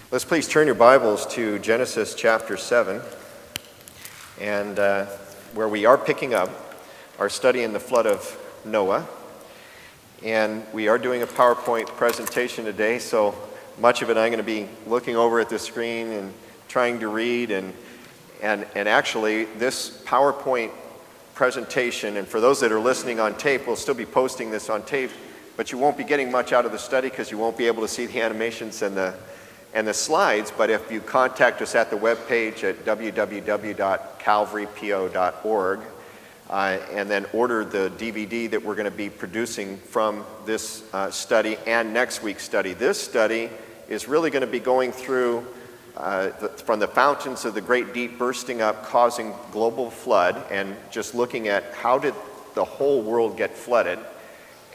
Let's please turn your Bibles to Genesis chapter 7, and where we are picking up our study in the flood of Noah. And we are doing a PowerPoint presentation today, so much of it I'm going to be looking over at the screen and trying to read. And actually, this PowerPoint presentation, and for those that are listening on tape, we'll still be posting this on tape, but you won't be getting much out of the study because you won't be able to see the animations and the slides. But if you contact us at the webpage at www.calvarypo.org and then order the DVD that we're going to be producing from this study and next week's study. This study is really going to be going through from the fountains of the great deep bursting up, causing global flood, and just looking at how did the whole world get flooded.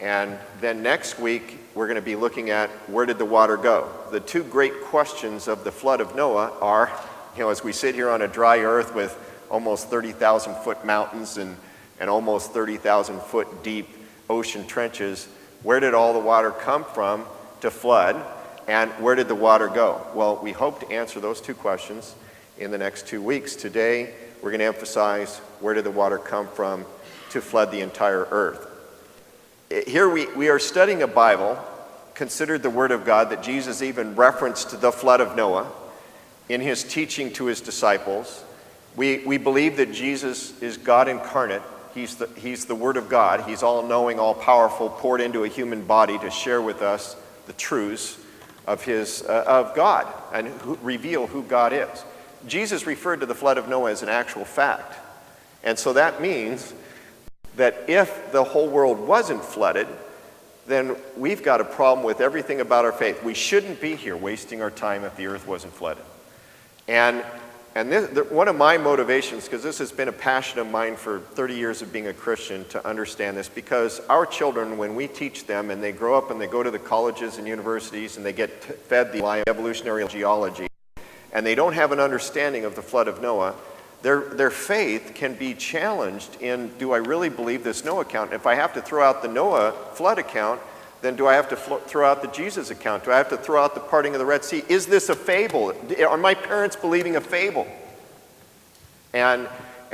And then next week, we're going to be looking at where did the water go? The two great questions of the flood of Noah are, as we sit here on a dry earth with almost 30,000 foot mountains and almost 30,000 foot deep ocean trenches, where did all the water come from to flood? And where did the water go? Well, we hope to answer those two questions in the next 2 weeks. Today, we're going to emphasize where did the water come from to flood the entire earth. Here we are studying a Bible, considered the Word of God, that Jesus even referenced the flood of Noah in his teaching to his disciples. We believe that Jesus is God incarnate. He's the Word of God. He's all-knowing, all-powerful, poured into a human body to share with us the truths of God and reveal who God is. Jesus referred to the flood of Noah as an actual fact. And so that means that if the whole world wasn't flooded, then we've got a problem with everything about our faith. We shouldn't be here wasting our time if the earth wasn't flooded. And one of my motivations, because this has been a passion of mine for 30 years of being a Christian, to understand this, because our children, when we teach them and they grow up and they go to the colleges and universities and they get fed the evolutionary geology, and they don't have an understanding of the flood of Noah, their faith can be challenged in, do I really believe this Noah account? If I have to throw out the Noah flood account, then do I have to throw out the Jesus account? Do I have to throw out the parting of the Red Sea? Is this a fable? Are my parents believing a fable?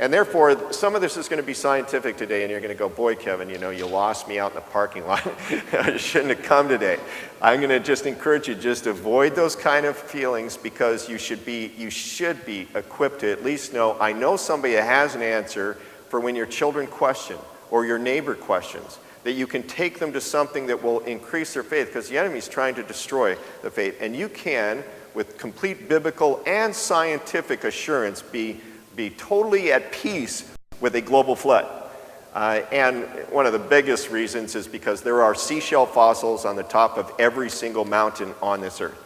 And therefore, some of this is going to be scientific today, and you're going to go, boy, Kevin, you lost me out in the parking lot. I shouldn't have come today. I'm going to just encourage you, just avoid those kind of feelings, because you should be equipped to at least know, I know somebody that has an answer for when your children question or your neighbor questions, that you can take them to something that will increase their faith, because the enemy's trying to destroy the faith. And you can, with complete biblical and scientific assurance, be totally at peace with a global flood. And one of the biggest reasons is because there are seashell fossils on the top of every single mountain on this earth.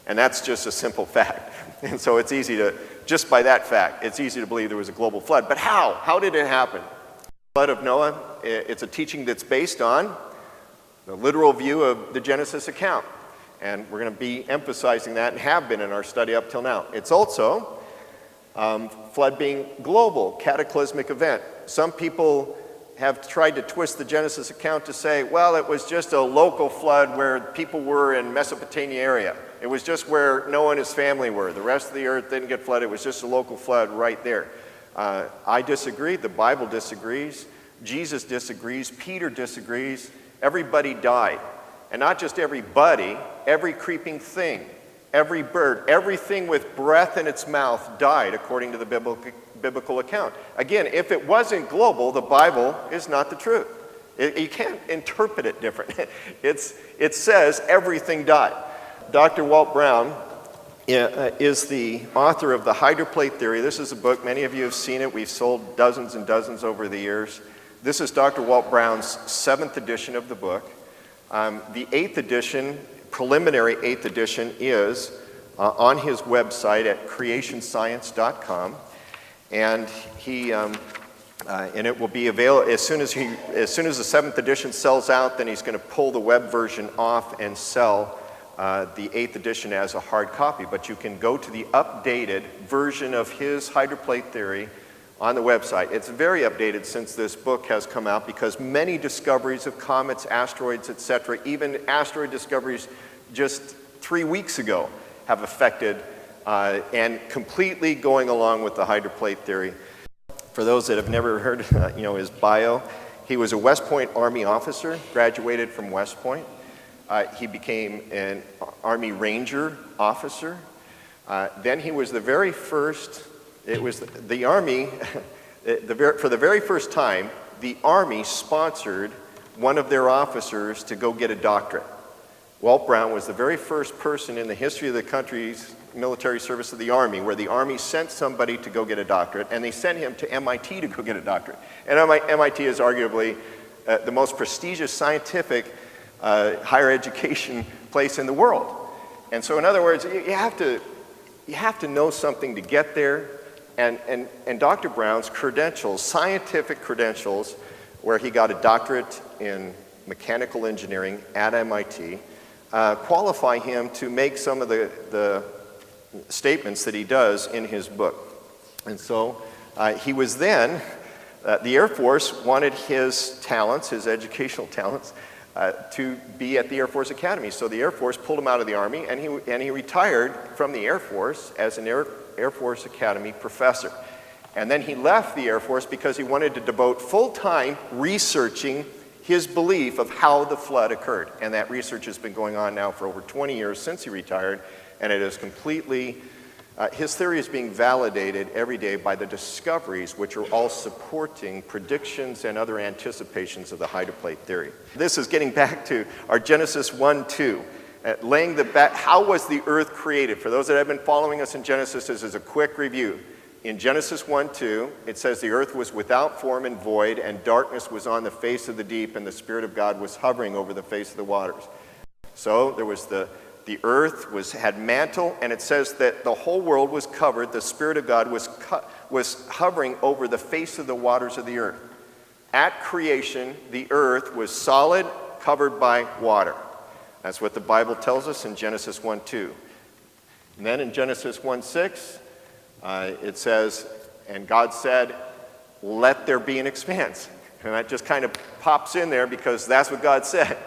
And that's just a simple fact. And so it's easy to, just by that fact, it's easy to believe there was a global flood. But how? How did it happen? The flood of Noah, it's a teaching that's based on the literal view of the Genesis account. And we're going to be emphasizing that, and have been in our study up till now. It's also flood being global, cataclysmic event. Some people have tried to twist the Genesis account to say, well, it was just a local flood where people were in Mesopotamia area. It was just where Noah and his family were. The rest of the earth didn't get flooded. It was just a local flood right there. I disagree. The Bible disagrees. Jesus disagrees. Peter disagrees. Everybody died. And not just everybody, every creeping thing. Every bird, everything with breath in its mouth died according to the biblical account. Again, if it wasn't global, the Bible is not the truth. You can't interpret it different. It says everything died. Dr. Walt Brown is the author of the Hydroplate Theory. This is a book, many of you have seen it. We've sold dozens and dozens over the years. This is Dr. Walt Brown's 7th edition of the book. The 8th edition, preliminary 8th edition, is on his website at creationscience.com, and it will be available as soon as the 7th edition sells out. Then he's going to pull the web version off and sell the 8th edition as a hard copy. But you can go to the updated version of his Hydroplate Theory on the website. It's very updated since this book has come out, because many discoveries of comets, asteroids, etc., even asteroid discoveries just 3 weeks ago, have affected and completely going along with the hydroplate theory. For those that have never heard his bio, he was a West Point Army officer, graduated from West Point. He became an Army Ranger officer. Then he was the very first, it was the Army, for the very first time, the Army sponsored one of their officers to go get a doctorate. Walt Brown was the very first person in the history of the country's military service of the Army where the Army sent somebody to go get a doctorate, and they sent him to MIT to go get a doctorate. And MIT is arguably the most prestigious scientific higher education place in the world. And so in other words, you have to know something to get there, and Dr. Brown's credentials, scientific credentials, where he got a doctorate in mechanical engineering at MIT, qualify him to make some of the statements that he does in his book. And so he was then, the Air Force wanted his talents, his educational talents, to be at the Air Force Academy. So the Air Force pulled him out of the Army, and he retired from the Air Force as an Air Force Academy professor. And then he left the Air Force because he wanted to devote full time researching his belief of how the flood occurred. And that research has been going on now for over 20 years since he retired, and it is completely, his theory is being validated every day by the discoveries which are all supporting predictions and other anticipations of the hydroplate theory. This is getting back to our Genesis 1-2. Laying the back, how was the earth created? For those that have been following us in Genesis, this is a quick review. In Genesis 1:2, it says the earth was without form and void, and darkness was on the face of the deep, and the Spirit of God was hovering over the face of the waters. So there was the earth had mantle, and it says that the whole world was covered. The Spirit of God was hovering over the face of the waters of the earth. At creation, the earth was solid, covered by water. That's what the Bible tells us in Genesis 1:2. And then in Genesis 1:6, it says, and God said, let there be an expanse. And that just kind of pops in there because that's what God said.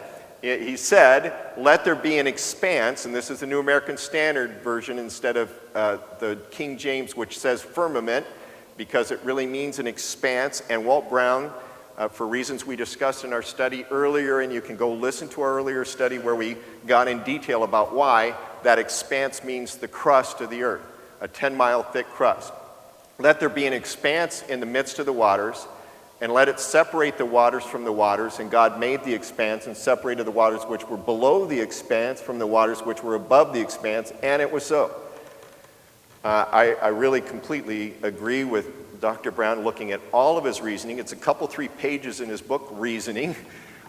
He said, let there be an expanse, and this is the New American Standard Version instead of the King James, which says firmament, because it really means an expanse. And Walt Brown, for reasons we discussed in our study earlier, and you can go listen to our earlier study where we got in detail about why that expanse means the crust of the earth, a 10-mile thick crust. Let there be an expanse in the midst of the waters, and let it separate the waters from the waters. And God made the expanse and separated the waters which were below the expanse from the waters which were above the expanse, and it was so. I really completely agree with Dr. Brown looking at all of his reasoning. It's a couple, 3 pages in his book, Reasoning,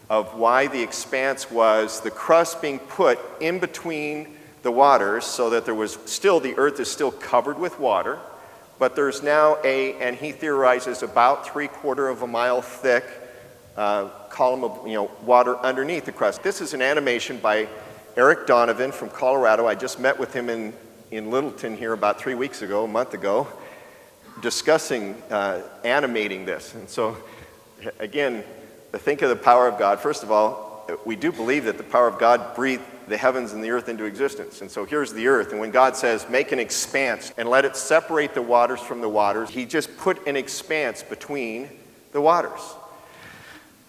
of why the expanse was the crust being put in between the waters so that there was still, the earth is still covered with water, but there's now and he theorizes about 3/4 of a mile thick column of water underneath the crust. This is an animation by Eric Donovan from Colorado. I just met with him in Littleton here about 3 weeks ago, a month ago, discussing animating this. And so, again, to think of the power of God, first of all, we do believe that the power of God breathed the heavens and the earth into existence. And so here's the earth, and when God says, make an expanse and let it separate the waters from the waters, he just put an expanse between the waters.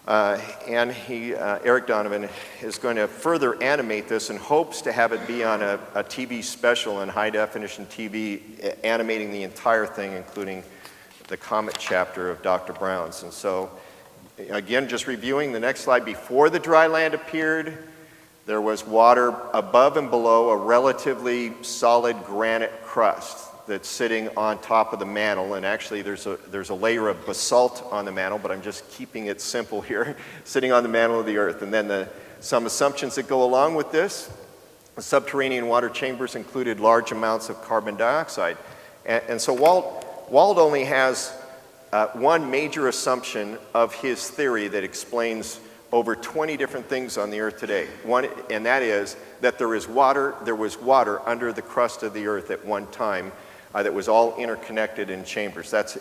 And Eric Donovan is going to further animate this and hopes to have it be on a TV special in high-definition TV, animating the entire thing, including the comet chapter of Dr. Brown's. And so, again, just reviewing the next slide, before the dry land appeared, there was water above and below a relatively solid granite crust that's sitting on top of the mantle, and actually there's a layer of basalt on the mantle, but I'm just keeping it simple here, sitting on the mantle of the earth. And then some assumptions that go along with this. The subterranean water chambers included large amounts of carbon dioxide. And so Walt only has one major assumption of his theory that explains over 20 different things on the earth today. One, and that is that there was water under the crust of the earth at one time that was all interconnected in chambers. That's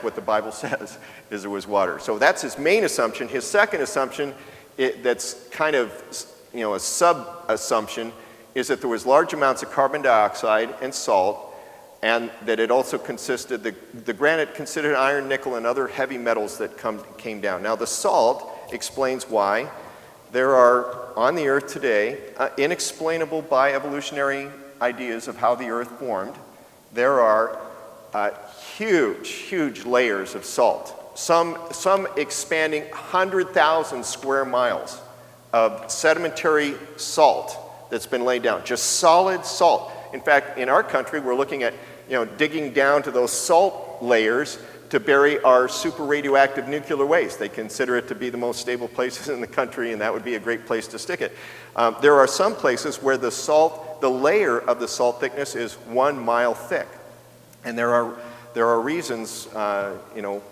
what the Bible says, is there was water. So that's his main assumption. His second assumption, that's kind of a sub-assumption, is that there was large amounts of carbon dioxide and salt, and that it also consisted, the granite consisted iron, nickel, and other heavy metals that came down. Now the salt explains why there are, on the Earth today, inexplainable by evolutionary ideas of how the Earth formed. There are huge, huge layers of salt. Some expanding 100,000 square miles of sedimentary salt that's been laid down, just solid salt. In fact, in our country, we're looking at digging down to those salt layers to bury our super radioactive nuclear waste. They consider it to be the most stable places in the country, and that would be a great place to stick it. There are some places where the layer of the salt thickness is 1 mile thick, and there are reasons,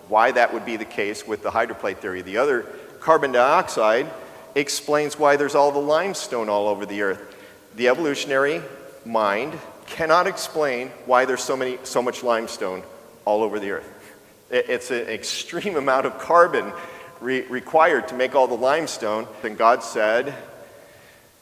why that would be the case with the hydroplate theory. The other, carbon dioxide, explains why there's all the limestone all over the Earth. The evolutionary mind cannot explain why there's so much limestone all over the Earth. It's an extreme amount of carbon required to make all the limestone. And God said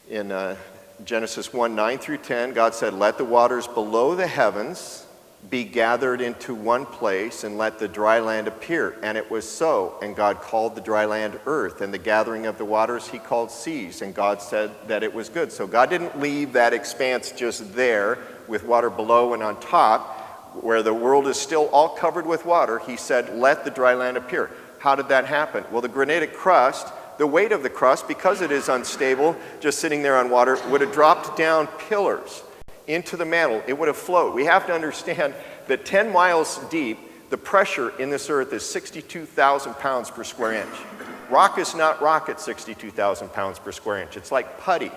in Genesis 1, 9-10, God said, "Let the waters below the heavens be gathered into one place, and let the dry land appear." And it was so. And God called the dry land earth, and the gathering of the waters he called seas. And God said that it was good. So God didn't leave that expanse just there with water below and on top, where the world is still all covered with water. He said, "Let the dry land appear." How did that happen? Well, the granitic crust, the weight of the crust, because it is unstable, just sitting there on water, would have dropped down pillars into the mantle. It would have flowed. We have to understand that 10 miles deep, the pressure in this earth is 62,000 pounds per square inch. Rock is not rock at 62,000 pounds per square inch. It's like putty.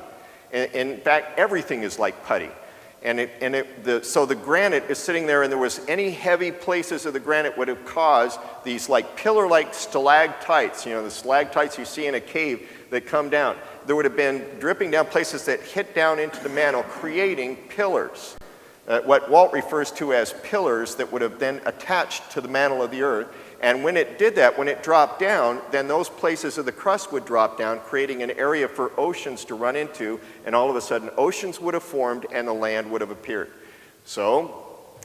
In fact, everything is like putty. So the granite is sitting there, and there was any heavy places of the granite would have caused these like pillar-like stalactites, the stalactites you see in a cave that come down. There would have been dripping down places that hit down into the mantle, creating pillars. What Walt refers to as pillars that would have then attached to the mantle of the earth. And when it did that, when it dropped down, then those places of the crust would drop down, creating an area for oceans to run into, and all of a sudden oceans would have formed and the land would have appeared. So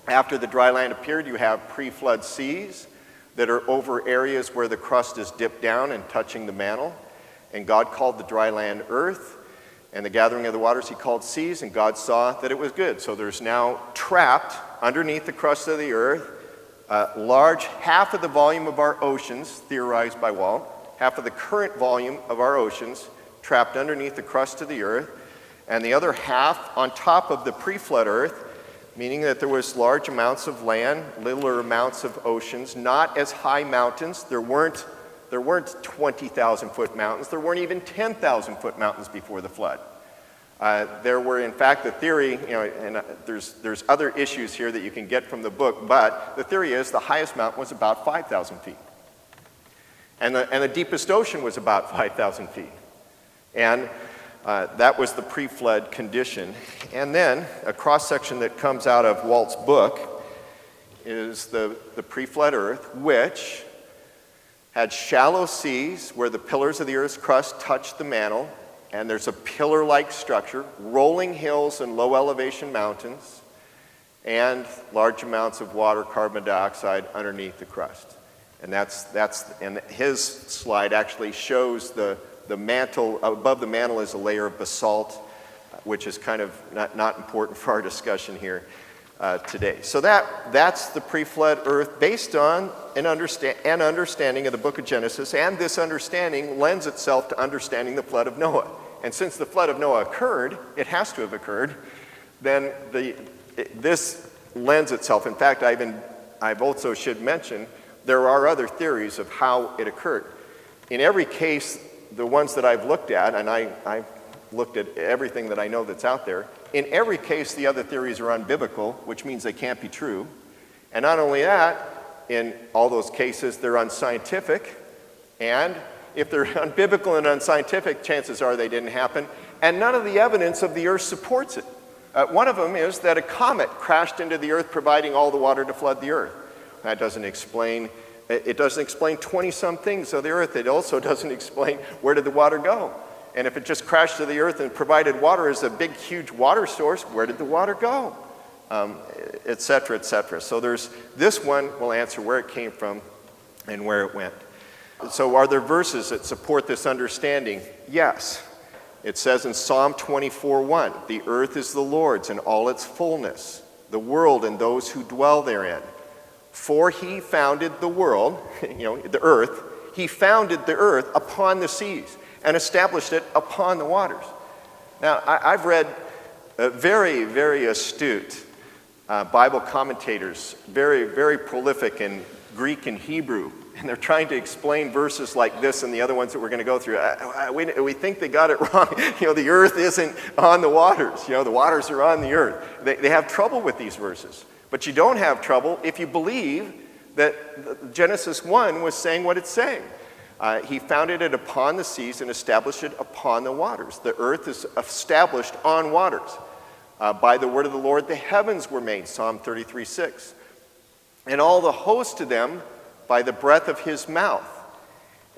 after the dry land appeared, you have pre-flood seas that are over areas where the crust is dipped down and touching the mantle. And God called the dry land earth, and the gathering of the waters he called seas, and God saw that it was good. So there's now trapped underneath the crust of the earth large half of the volume of our oceans, theorized by Walt, half of the current volume of our oceans trapped underneath the crust of the earth, and the other half on top of the pre-flood earth, meaning that there was large amounts of land, littler amounts of oceans, not as high mountains. There weren't 20,000 foot mountains. There weren't even 10,000 foot mountains before the flood. There were, in fact, the theory, and there's other issues here that you can get from the book, but the theory is the highest mountain was about 5,000 feet. And the deepest ocean was about 5,000 feet. And that was the pre-flood condition. And then a cross-section that comes out of Walt's book is the pre-flood earth, which had shallow seas where the pillars of the earth's crust touched the mantle, and there's a pillar-like structure, rolling hills and low elevation mountains, and large amounts of water, carbon dioxide underneath the crust. And and his slide actually shows the mantle. Above the mantle is a layer of basalt, which is kind of not important for our discussion here today. So that's the pre-flood earth based on an understanding of the book of Genesis, and this understanding lends itself to understanding the flood of Noah. And since the flood of Noah occurred, it has to have occurred, then this lends itself. In fact, I've also should mention, there are other theories of how it occurred. In every case, the ones that I've looked at, and I've looked at everything that I know that's out there, in every case the other theories are unbiblical, which means they can't be true. And not only that, in all those cases they're unscientific, and if they're unbiblical and unscientific, chances are they didn't happen, and none of the evidence of the earth supports it. One of them is that a comet crashed into the earth providing all the water to flood the earth. That doesn't explain, it doesn't explain 20-some things of the earth. It also doesn't explain where did the water go. And if it just crashed to the earth and provided water as a big, huge water source, where did the water go? Et cetera, et cetera. So there's this one will answer where it came from and where it went. So are there verses that support this understanding? Yes. It says in Psalm 24:1, the earth is the Lord's and all its fullness, the world and those who dwell therein. For he founded the world, the earth, he founded the earth upon the seas and established it upon the waters. Now, I've read very, very astute Bible commentators, very, very prolific in Greek and Hebrew, and they're trying to explain verses like this and the other ones that we're going to go through. We think they got it wrong. The earth isn't on the waters. The waters are on the earth. They have trouble with these verses. But you don't have trouble if you believe that Genesis 1 was saying what it's saying. He founded it upon the seas and established it upon the waters. The earth is established on waters. By the word of the Lord, the heavens were made, Psalm 33:6. And all the host of them by the breath of his mouth.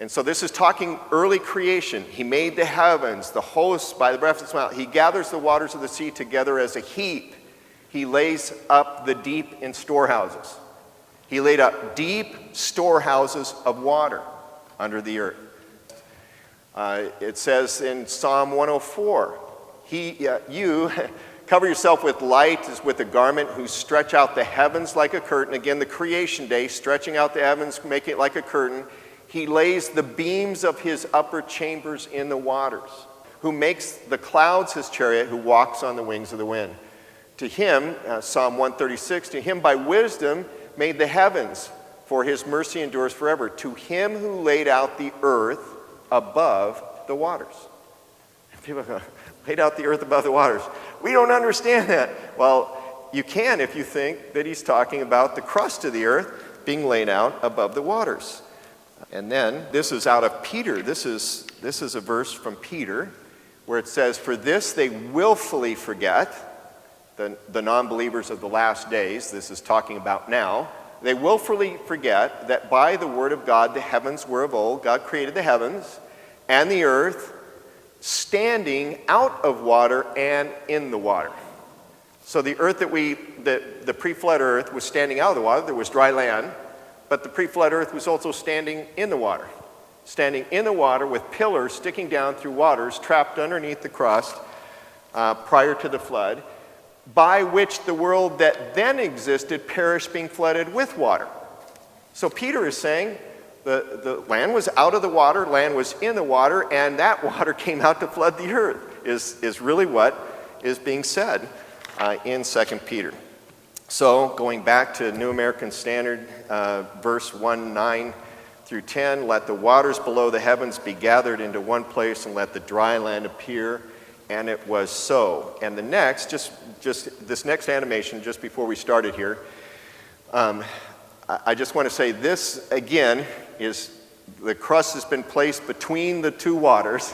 And so this is talking early creation. He made the heavens, the hosts by the breath of his mouth. He gathers the waters of the sea together as a heap. He lays up the deep in storehouses. He laid up deep storehouses of water under the earth. It says in Psalm 104, you cover yourself with light as with a garment, who stretch out the heavens like a curtain. Again, the creation day, stretching out the heavens, making it like a curtain. He lays the beams of his upper chambers in the waters, who makes the clouds his chariot, who walks on the wings of the wind. To him, Psalm 136, to him by wisdom made the heavens, for his mercy endures forever. To him who laid out the earth above the waters. People go, laid out the earth above the waters. We don't understand that. Well, you can if you think that he's talking about the crust of the earth being laid out above the waters. And then, this is out of Peter. This is a verse from Peter where it says, for this they willfully forget, the non-believers of the last days, this is talking about now, they willfully forget that by the word of God the heavens were of old. God created the heavens and the earth, standing out of water and in the water. So the earth the pre-flood earth was standing out of the water. There was dry land, but the pre-flood earth was also standing in the water. Standing in the water with pillars sticking down through waters trapped underneath the crust prior to the flood, by which the world that then existed perished, being flooded with water. So Peter is saying, the land was out of the water, land was in the water, and that water came out to flood the earth, is really what is being said in 2 Peter. So going back to New American Standard, verse 1, 9 through 10, let the waters below the heavens be gathered into one place, and let the dry land appear. And it was so. And the next, just this next animation, just before we started here, I just want to say this again is the crust has been placed between the two waters,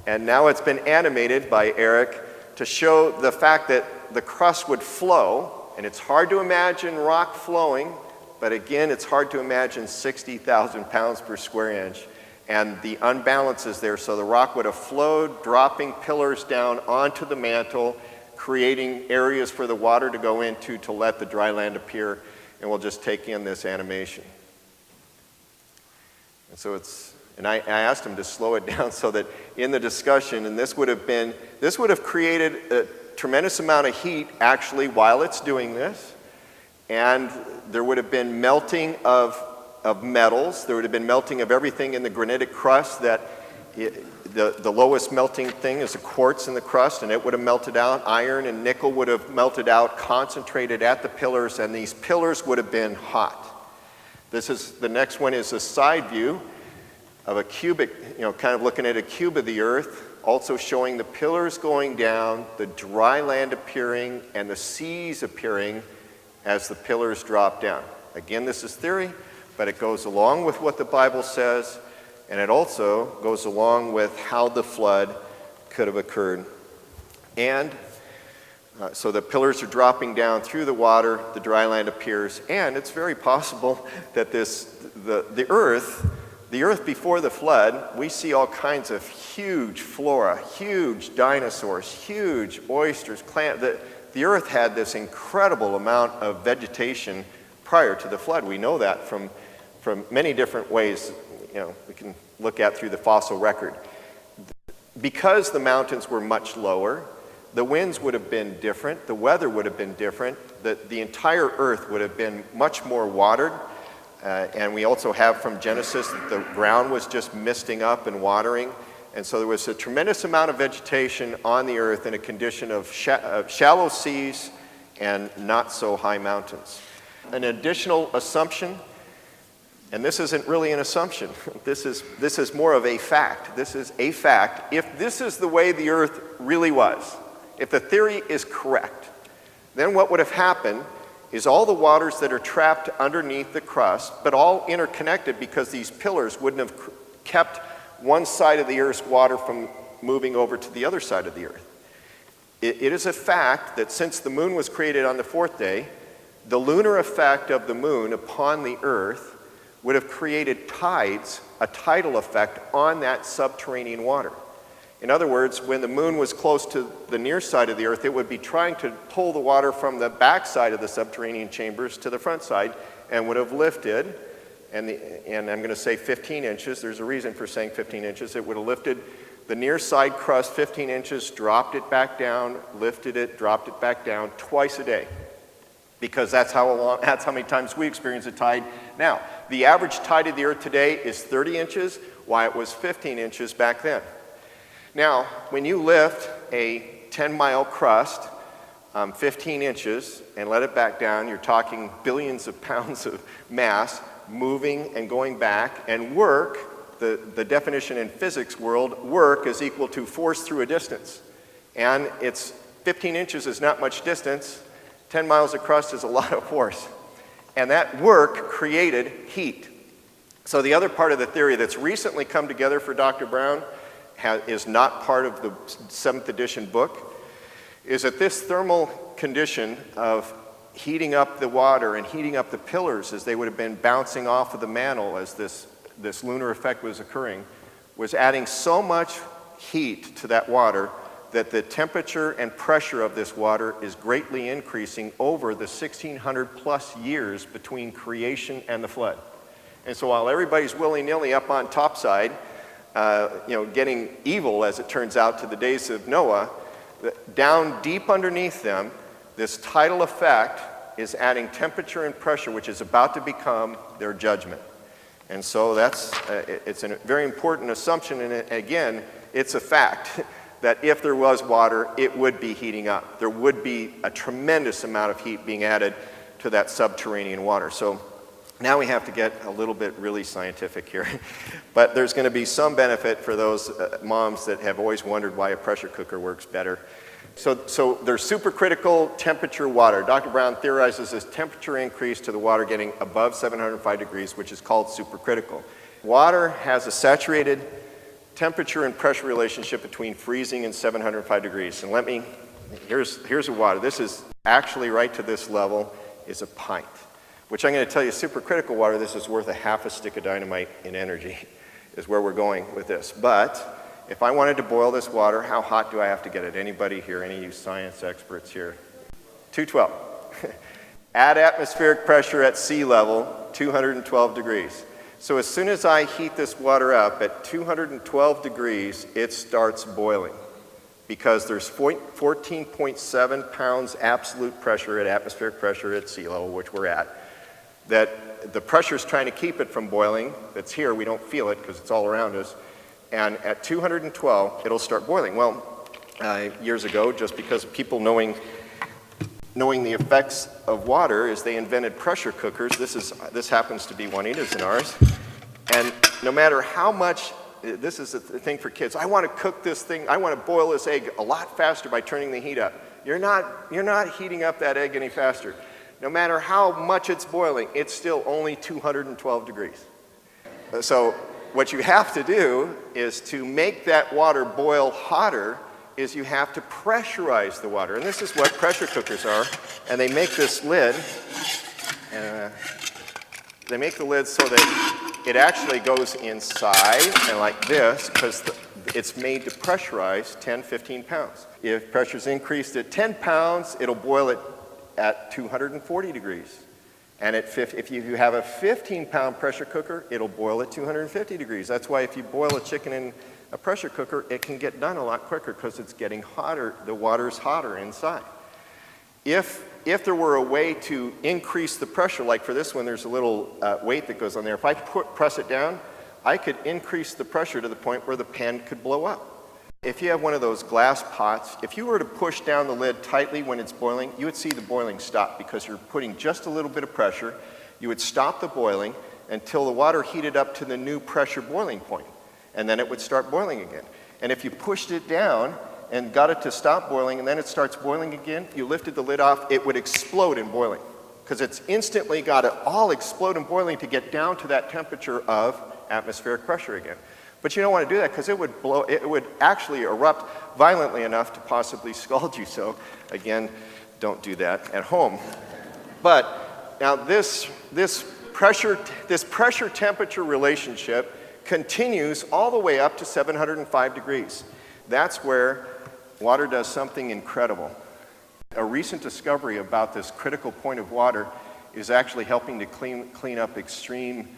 and now it's been animated by Eric to show the fact that the crust would flow, and it's hard to imagine rock flowing, but again, it's hard to imagine 60,000 pounds per square inch, and the unbalance is there, so the rock would have flowed, dropping pillars down onto the mantle, creating areas for the water to go into to let the dry land appear. And we'll just take in this animation. And so I asked him to slow it down so that in the discussion, and this would have created a tremendous amount of heat actually while it's doing this, and there would have been melting of metals, there would have been melting of everything in the granitic crust. The lowest melting thing is the quartz in the crust, and it would have melted out. Iron and nickel would have melted out, concentrated at the pillars, and these pillars would have been hot. The next one is a side view of a cubic, kind of looking at a cube of the earth, also showing the pillars going down, the dry land appearing, and the seas appearing as the pillars drop down. Again, this is theory, but it goes along with what the Bible says. And it also goes along with how the flood could have occurred. And so the pillars are dropping down through the water, the dry land appears, and it's very possible that the earth, the Earth before the flood, we see all kinds of huge flora, huge dinosaurs, huge oysters, clams. The Earth had this incredible amount of vegetation prior to the flood. We know that from many different ways, we can look at through the fossil record. Because the mountains were much lower, the winds would have been different, the weather would have been different, the entire Earth would have been much more watered. And we also have from Genesis that the ground was just misting up and watering. And so there was a tremendous amount of vegetation on the Earth in a condition of shallow seas and not so high mountains. An additional assumption, and this isn't really an assumption, this is more of a fact. This is a fact. If this is the way the Earth really was, if the theory is correct, then what would have happened is all the waters that are trapped underneath the crust, but all interconnected because these pillars wouldn't have kept one side of the Earth's water from moving over to the other side of the Earth. It is a fact that since the moon was created on the fourth day, the lunar effect of the moon upon the Earth would have created tides, a tidal effect on that subterranean water. In other words, when the moon was close to the near side of the Earth, it would be trying to pull the water from the back side of the subterranean chambers to the front side and would have lifted, and I'm going to say 15 inches. There's a reason for saying 15 inches. It would have lifted the near side crust 15 inches, dropped it back down, lifted it, dropped it back down twice a day. Because that's how many times we experience a tide. Now, the average tide of the Earth today is 30 inches, while it was 15 inches back then. Now, when you lift a 10-mile crust 15 inches and let it back down, you're talking billions of pounds of mass moving and going back, and work, the definition in physics world, work is equal to force through a distance. And it's 15 inches is not much distance, 10 miles of crust is a lot of force. And that work created heat. So the other part of the theory that's recently come together for Dr. Brown is not part of the 7th edition book, is that this thermal condition of heating up the water and heating up the pillars as they would have been bouncing off of the mantle as this lunar effect was occurring, was adding so much heat to that water that the temperature and pressure of this water is greatly increasing over the 1,600 plus years between creation and the flood. And so while everybody's willy-nilly up on topside, getting evil, as it turns out, to the days of Noah, down deep underneath them, this tidal effect is adding temperature and pressure, which is about to become their judgment. And so it's a very important assumption, and again, it's a fact that if there was water, it would be heating up. There would be a tremendous amount of heat being added to that subterranean water. So now we have to get a little bit really scientific here. But there's going to be some benefit for those moms that have always wondered why a pressure cooker works better. So there's supercritical temperature water. Dr. Brown theorizes this temperature increase to the water getting above 705 degrees, which is called supercritical. Water has a saturated temperature and pressure relationship between freezing and 705 degrees. And here's a water. This is actually right to this level is a pint, which I'm going to tell you, supercritical water, this is worth a half a stick of dynamite in energy, is where we're going with this. But if I wanted to boil this water, how hot do I have to get it? Anybody here, any of you science experts here? 212. At atmospheric pressure at sea level, 212 degrees. So as soon as I heat this water up at 212 degrees, it starts boiling because there's 14.7 pounds absolute pressure at atmospheric pressure at sea level, which we're at, that the pressure's trying to keep it from boiling. That's here, we don't feel it because it's all around us. And at 212, it'll start boiling. Well, years ago, just because of people knowing the effects of water, is they invented pressure cookers. This happens to be Juanita's and ours. And no matter how much, this is the thing for kids, I want to cook this thing, I want to boil this egg a lot faster by turning the heat up. You're not heating up that egg any faster. No matter how much it's boiling, it's still only 212 degrees. So what you have to do is to make that water boil hotter is you have to pressurize the water. And this is what pressure cookers are. And they make this lid. they make the lid so that it actually goes inside and like this, because it's made to pressurize 10, 15 pounds. If pressure's increased at 10 pounds, it'll boil it at 240 degrees. And if you have a 15-pound pressure cooker, it'll boil at 250 degrees. That's why if you boil a chicken in a pressure cooker, it can get done a lot quicker because it's getting hotter, the water's hotter inside. If there were a way to increase the pressure, like for this one, there's a little weight that goes on there. If I press it down, I could increase the pressure to the point where the pan could blow up. If you have one of those glass pots, if you were to push down the lid tightly when it's boiling, you would see the boiling stop because you're putting just a little bit of pressure. You would stop the boiling until the water heated up to the new pressure boiling point, and then it would start boiling again. And if you pushed it down and got it to stop boiling and then it starts boiling again, you lifted the lid off, it would explode in boiling because it's instantly got to all explode in boiling to get down to that temperature of atmospheric pressure again. But you don't want to do that because it would actually erupt violently enough to possibly scald you. So again, don't do that at home. But now this pressure temperature relationship continues all the way up to 705 degrees. That's where water does something incredible. A recent discovery about this critical point of water is actually helping to clean up extreme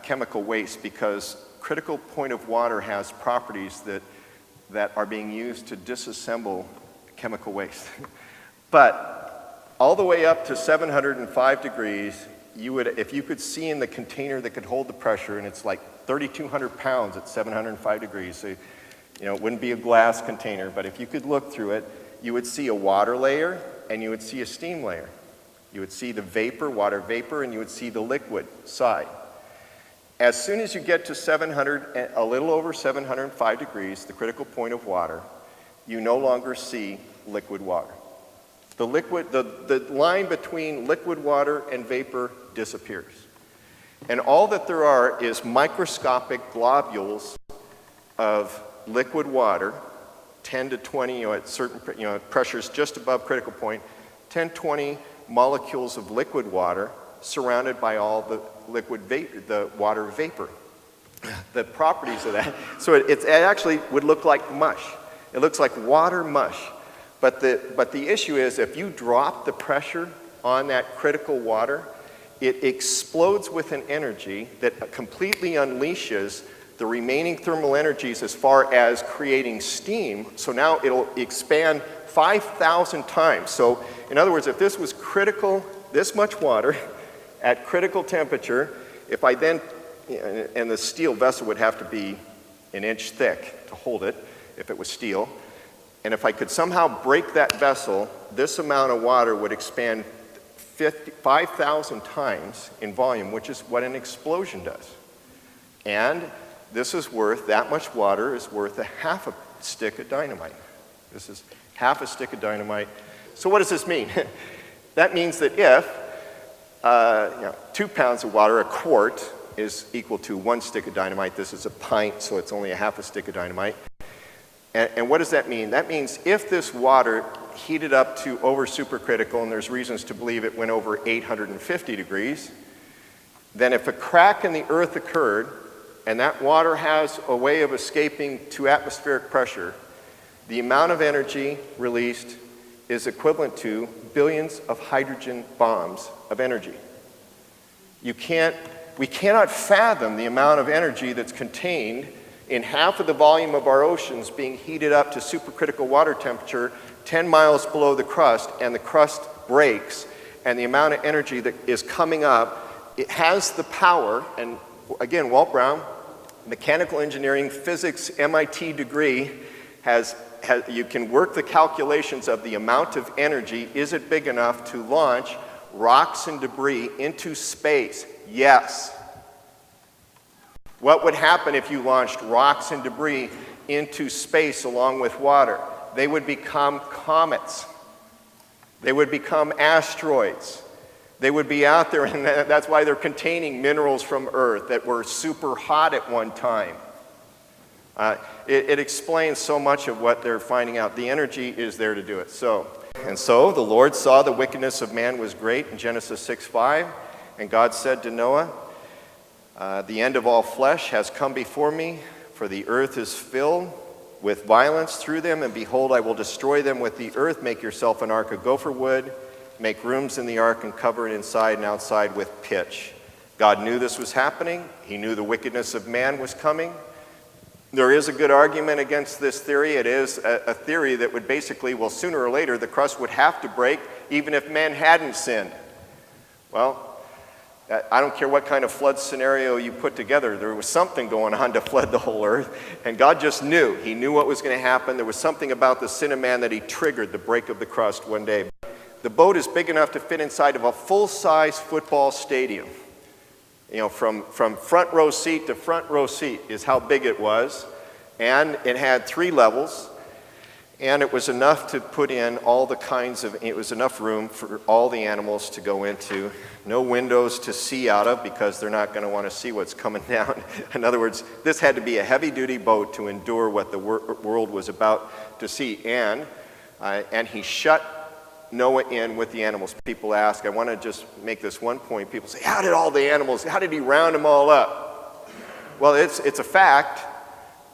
chemical waste, because critical point of water has properties that are being used to disassemble chemical waste. But all the way up to 705 degrees, if you could see in the container that could hold the pressure, and it's like 3,200 pounds at 705 degrees, so it wouldn't be a glass container, but if you could look through it, you would see a water layer and you would see a steam layer. You would see the vapor, water vapor, and you would see the liquid side. As soon as you get to a little over 705 degrees, the critical point of water, you no longer see liquid water. The line between liquid water and vapor disappears. And all that there are is microscopic globules of liquid water, 10 to 20, at certain pressures just above critical point, 10, 20 molecules of liquid water surrounded by all the liquid vapor, the water vapor. The properties of that. So it actually would look like mush. It looks like water mush. But the issue is, if you drop the pressure on that critical water, it explodes with an energy that completely unleashes the remaining thermal energies as far as creating steam. So now it'll expand 5,000 times. So in other words, if this was critical, this much water at critical temperature, if I then, and the steel vessel would have to be an inch thick to hold it if it was steel, and if I could somehow break that vessel, this amount of water would expand 5,000 times in volume, which is what an explosion does. And that much water is worth a half a stick of dynamite. This is half a stick of dynamite. So what does this mean? That means that if 2 pounds of water, a quart, is equal to 1 stick of dynamite. This is a pint, so it's only a half a stick of dynamite. And what does that mean? That means if this water heated up to over supercritical, and there's reasons to believe it went over 850 degrees, then if a crack in the earth occurred, and that water has a way of escaping to atmospheric pressure, the amount of energy released is equivalent to billions of hydrogen bombs of energy. We cannot fathom the amount of energy that's contained in half of the volume of our oceans being heated up to supercritical water temperature 10 miles below the crust, and the crust breaks, and the amount of energy that is coming up, it has the power. And again, Walt Brown, mechanical engineering, physics, MIT degree, you can work the calculations of the amount of energy. Is it big enough to launch rocks and debris into space? Yes. What would happen if you launched rocks and debris into space along with water? They would become comets. They would become asteroids. They would be out there, and that's why they're containing minerals from Earth that were super hot at one time. It explains so much of what they're finding out. The energy is there to do it. So the Lord saw the wickedness of man was great in Genesis 6:5, And God said to Noah, the end of all flesh has come before me, for the earth is filled with violence through them, and behold, I will destroy them with the earth. Make yourself an ark of gopher wood, make rooms in the ark, and cover it inside and outside with pitch. God knew this was happening. He knew the wickedness of man was coming. There is a good argument against this theory. It is a theory that would basically, well, sooner or later, the crust would have to break, even if men hadn't sinned. Well, I don't care what kind of flood scenario you put together, there was something going on to flood the whole earth, and God just knew. He knew what was going to happen. There was something about the sin of man that he triggered the break of the crust one day. The boat is big enough to fit inside of a full-size football stadium. You know, from front row seat to front row seat is how big it was, and it had 3 levels. And it was enough to put in all the kinds of, it was enough room for all the animals to go into. No windows to see out of because they're not going to want to see what's coming down. In other words, this had to be a heavy-duty boat to endure what the world was about to see. And he shut Noah in with the animals. People ask, I want to just make this one point. People say, how did he round them all up? Well, it's a fact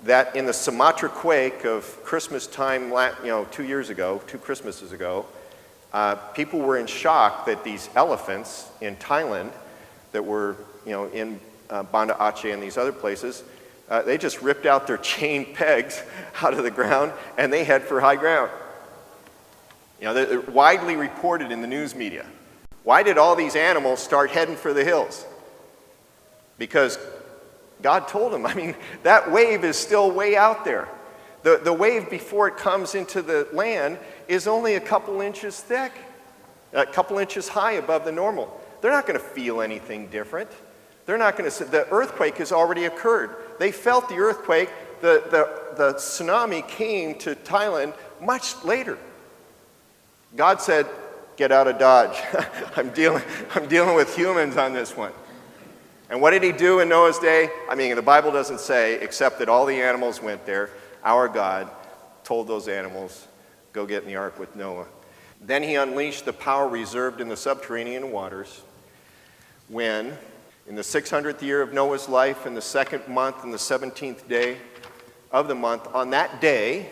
that in the Sumatra quake of Christmas time, 2 Christmases ago, people were in shock that these elephants in Thailand that were, in Banda Aceh and these other places, they just ripped out their chain pegs out of the ground and they head for high ground. They're widely reported in the news media. Why did all these animals start heading for the hills? Because God told them. I mean, that wave is still way out there. The wave before it comes into the land is only a couple inches thick, a couple inches high above the normal. They're not going to feel anything different. They're not going to. The earthquake has already occurred. They felt the earthquake. The tsunami came to Thailand much later. God said, "Get out of Dodge. I'm dealing with humans on this one." And what did he do in Noah's day? I mean, the Bible doesn't say, except that all the animals went there. Our God told those animals, go get in the ark with Noah. Then he unleashed the power reserved in the subterranean waters when, in the 600th year of Noah's life, in the 2nd month, and the 17th day of the month, on that day,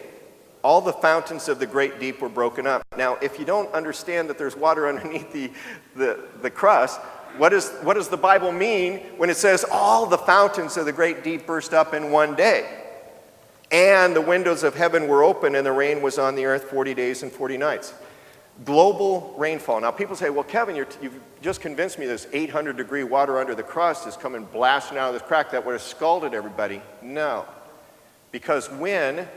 all the fountains of the great deep were broken up. Now, if you don't understand that there's water underneath the crust, what does the Bible mean when it says all the fountains of the great deep burst up in one day? And the windows of heaven were open and the rain was on the earth 40 days and 40 nights. Global rainfall. Now people say, well, Kevin, you've just convinced me this 800-degree water under the crust is coming blasting out of this crack. That would have scalded everybody. No. Because when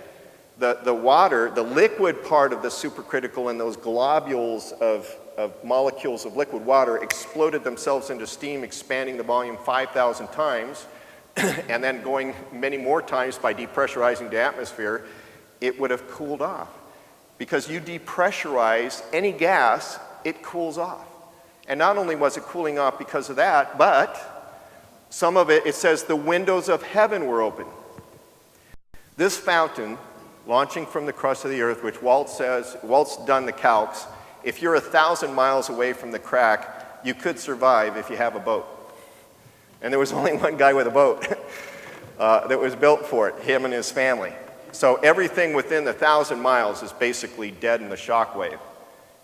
the water, the liquid part of the supercritical and those globules of molecules of liquid water exploded themselves into steam, expanding the volume 5,000 times, and then going many more times by depressurizing the atmosphere, it would have cooled off. Because you depressurize any gas, it cools off. And not only was it cooling off because of that, but some of it says the windows of heaven were open. This fountain, launching from the crust of the earth, which Walt's done the calcs, if you're 1,000 miles away from the crack, you could survive if you have a boat. And there was only one guy with a boat that was built for it, him and his family. So everything within the 1,000 miles is basically dead in the shock wave.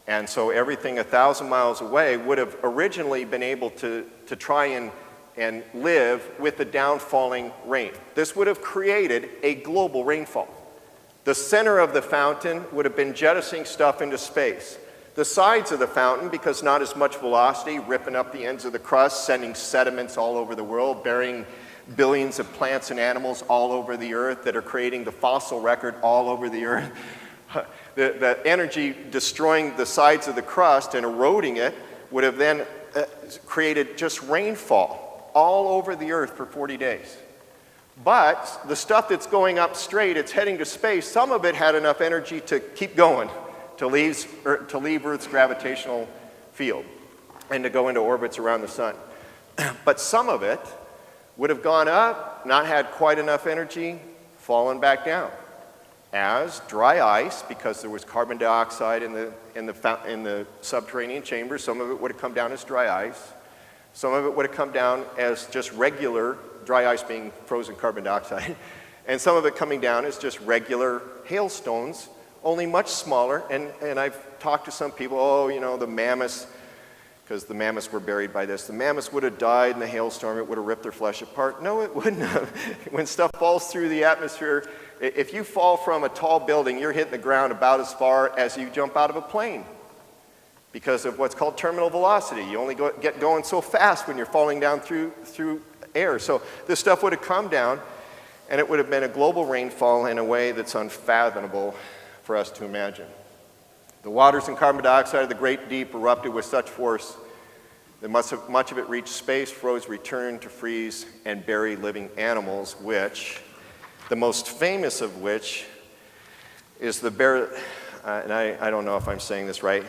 And so everything 1,000 miles away would have originally been able to try and live with the downfalling rain. This would have created a global rainfall. The center of the fountain would have been jettisoning stuff into space. The sides of the fountain, because not as much velocity, ripping up the ends of the crust, sending sediments all over the world, burying billions of plants and animals all over the earth that are creating the fossil record all over the earth. The energy destroying the sides of the crust and eroding it would have then created just rainfall all over the earth for 40 days. But the stuff that's going up straight, it's heading to space, some of it had enough energy to keep going, to leave Earth's gravitational field and to go into orbits around the sun. But some of it would have gone up, not had quite enough energy, fallen back down as dry ice, because there was carbon dioxide in the subterranean chamber. Some of it would have come down as dry ice. Some of it would have come down as just regular dry ice being frozen carbon dioxide. And some of it coming down as just regular hailstones, only much smaller. And I've talked to some people, oh, you know, the mammoths, because the mammoths were buried by this. The mammoths would have died in the hailstorm. It would have ripped their flesh apart. No, it wouldn't have. When stuff falls through the atmosphere, if you fall from a tall building, you're hitting the ground about as far as you jump out of a plane because of what's called terminal velocity. You only get going so fast when you're falling down through air. So this stuff would have come down, and it would have been a global rainfall in a way that's unfathomable for us to imagine. The waters and carbon dioxide of the great deep erupted with such force that much of it reached space, froze, returned to freeze, and bury living animals, which, the most famous of which is the and I don't know if I'm saying this right,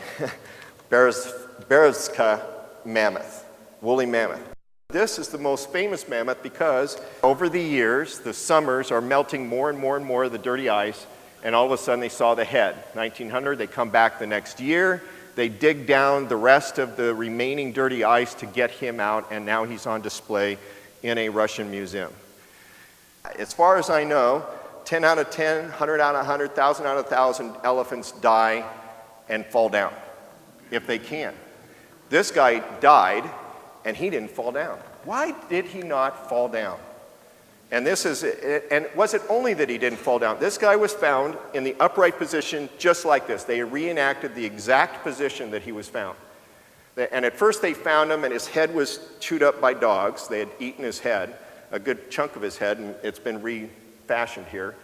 Berezka mammoth, woolly mammoth. This is the most famous mammoth because over the years, the summers are melting more and more and more of the dirty ice, and all of a sudden they saw the head. 1900, they come back the next year, they dig down the rest of the remaining dirty ice to get him out, and now he's on display in a Russian museum. As far as I know, 10 out of 10, 100 out of 100, 1,000 out of 1,000 elephants die and fall down, if they can. This guy died, and he didn't fall down. Why did he not fall down? And was it only that he didn't fall down? This guy was found in the upright position just like this. They reenacted the exact position that he was found. And at first they found him and his head was chewed up by dogs. They had eaten his head, a good chunk of his head, and it's been refashioned here.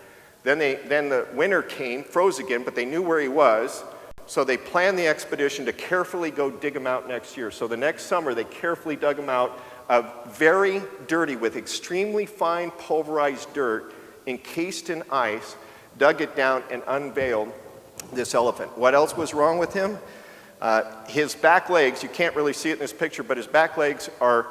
Then the winter came, froze again, but they knew where he was. So they planned the expedition to carefully go dig him out next year. So the next summer, they carefully dug him out of very dirty, with extremely fine pulverized dirt, encased in ice, dug it down and unveiled this elephant. What else was wrong with him? His back legs, you can't really see it in this picture, but his back legs are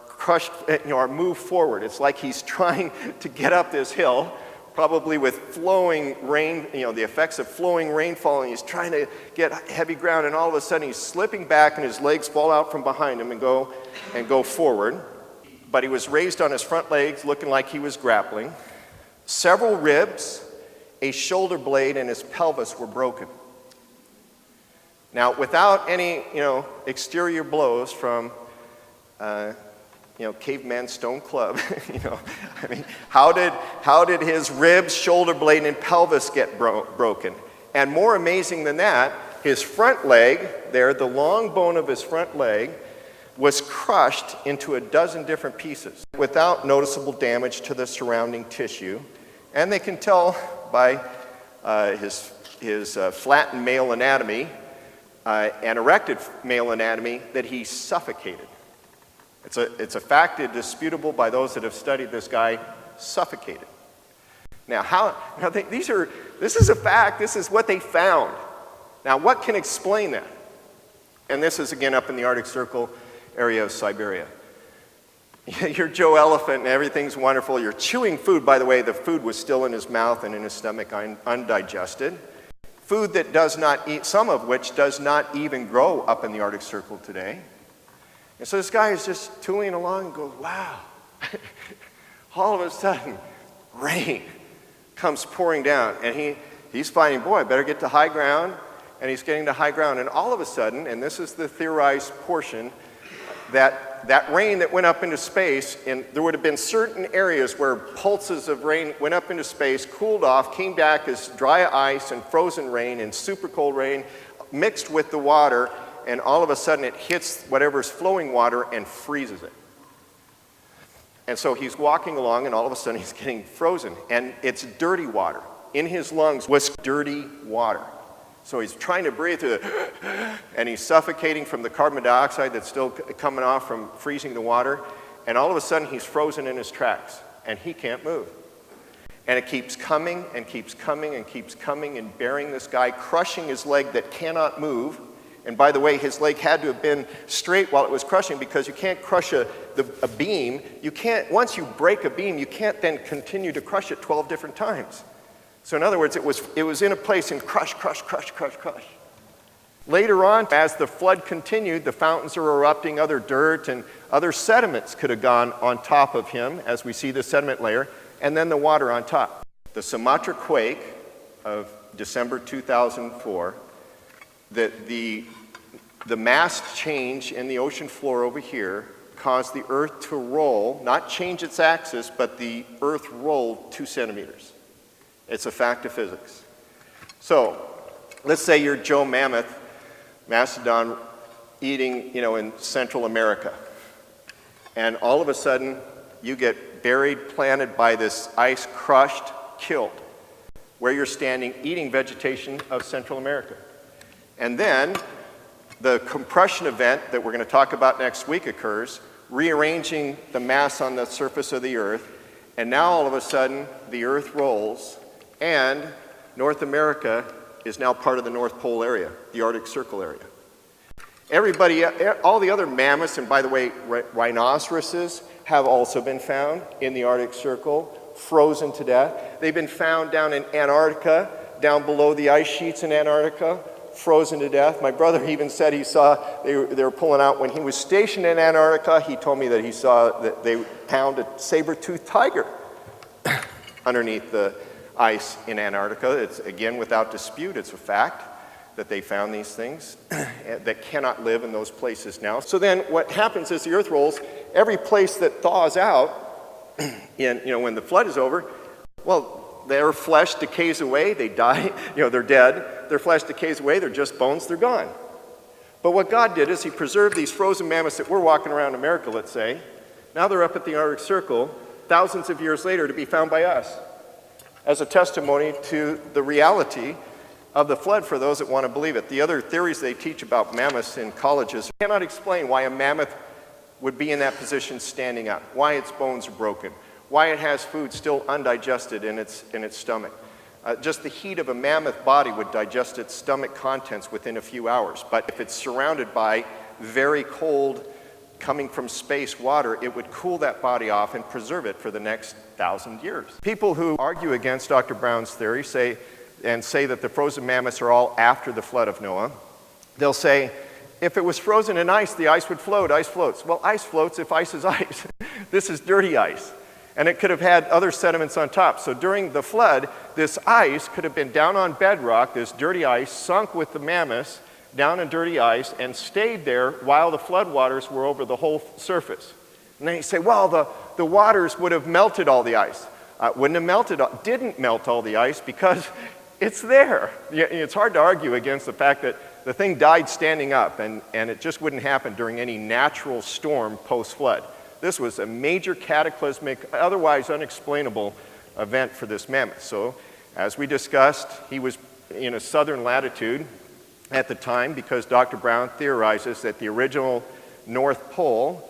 crushed, are moved forward. It's like he's trying to get up this hill, probably with flowing rain, the effects of flowing rainfall, and he's trying to get heavy ground, and all of a sudden he's slipping back and his legs fall out from behind him and go forward. But he was raised on his front legs, looking like he was grappling. Several ribs, a shoulder blade, and his pelvis were broken. Now, without any, exterior blows from caveman stone club, how did his ribs, shoulder blade, and pelvis get broken? And more amazing than that, his front leg there, the long bone of his front leg, was crushed into a dozen different pieces without noticeable damage to the surrounding tissue. And they can tell by his flattened male anatomy and erected male anatomy that he suffocated. It's a fact indisputable by those that have studied this guy, suffocated. Now, this is a fact, this is what they found. Now, what can explain that? And this is again up in the Arctic Circle area of Siberia. You're Joe Elephant and everything's wonderful. You're chewing food. By the way, the food was still in his mouth and in his stomach undigested. Food that does not eat, some of which does not even grow up in the Arctic Circle today. And so this guy is just tooling along and goes, wow. All of a sudden, rain comes pouring down. And he's finding, boy, I better get to high ground. And he's getting to high ground. And all of a sudden, and this is the theorized portion, that rain that went up into space, and there would have been certain areas where pulses of rain went up into space, cooled off, came back as dry ice and frozen rain and super cold rain mixed with the water, and all of a sudden it hits whatever's flowing water and freezes it. And so he's walking along and all of a sudden he's getting frozen, and it's dirty water. In his lungs was dirty water. So he's trying to breathe through it, and he's suffocating from the carbon dioxide that's still coming off from freezing the water, and all of a sudden he's frozen in his tracks, and he can't move. And it keeps coming and keeps coming and keeps coming and burying this guy, crushing his leg that cannot move. And by the way, his leg had to have been straight while it was crushing, because you can't crush a beam. You can't, once you break a beam, you can't then continue to crush it 12 different times. So in other words, it was in a place and crush, crush, crush, crush, crush. Later on, as the flood continued, the fountains are erupting, other dirt and other sediments could have gone on top of him, as we see the sediment layer, and then the water on top. The Sumatra quake of December 2004, the mass change in the ocean floor over here caused the Earth to roll, not change its axis, but the Earth rolled 2 centimeters. It's a fact of physics. So, let's say you're Joe Mammoth, Mastodon, eating, in Central America. And all of a sudden, you get buried, planted by this ice, crushed, killed, where you're standing eating vegetation of Central America. And then the compression event that we're going to talk about next week occurs, rearranging the mass on the surface of the Earth. And now all of a sudden, the Earth rolls, and North America is now part of the North Pole area, the Arctic Circle area. Everybody, all the other mammoths, and by the way, rhinoceroses have also been found in the Arctic Circle, frozen to death. They've been found down in Antarctica, down below the ice sheets in Antarctica, frozen to death. My brother even said he saw, they were pulling out, when he was stationed in Antarctica, he told me that he saw that they found a saber-toothed tiger underneath the ice in Antarctica. It's, again, without dispute, it's a fact that they found these things that cannot live in those places now. So then what happens is the Earth rolls, every place that thaws out, when the flood is over, well, their flesh decays away, they die, they're dead, their flesh decays away, they're just bones, they're gone. But what God did is he preserved these frozen mammoths that we're walking around America, let's say. Now they're up at the Arctic Circle, thousands of years later, to be found by us, as a testimony to the reality of the flood for those that want to believe it. The other theories they teach about mammoths in colleges cannot explain why a mammoth would be in that position standing up, why its bones are broken, why it has food still undigested in its stomach. Just the heat of a mammoth body would digest its stomach contents within a few hours. But if it's surrounded by very cold, coming from space water, it would cool that body off and preserve it for the next 1,000 years. People who argue against Dr. Brown's theory say that the frozen mammoths are all after the flood of Noah. They'll say, if it was frozen in ice, the ice would float, ice floats. Well, ice floats if ice is ice. This is dirty ice. And it could have had other sediments on top. So during the flood, this ice could have been down on bedrock, this dirty ice, sunk with the mammoths, down in dirty ice, and stayed there while the floodwaters were over the whole surface. And then you say, well, the waters would have melted all the ice. Wouldn't have melted, didn't melt all the ice because it's there. It's hard to argue against the fact that the thing died standing up, and it just wouldn't happen during any natural storm post-flood. This was a major cataclysmic, otherwise unexplainable event for this mammoth. So, as we discussed, he was in a southern latitude at the time because Dr. Brown theorizes that the original North Pole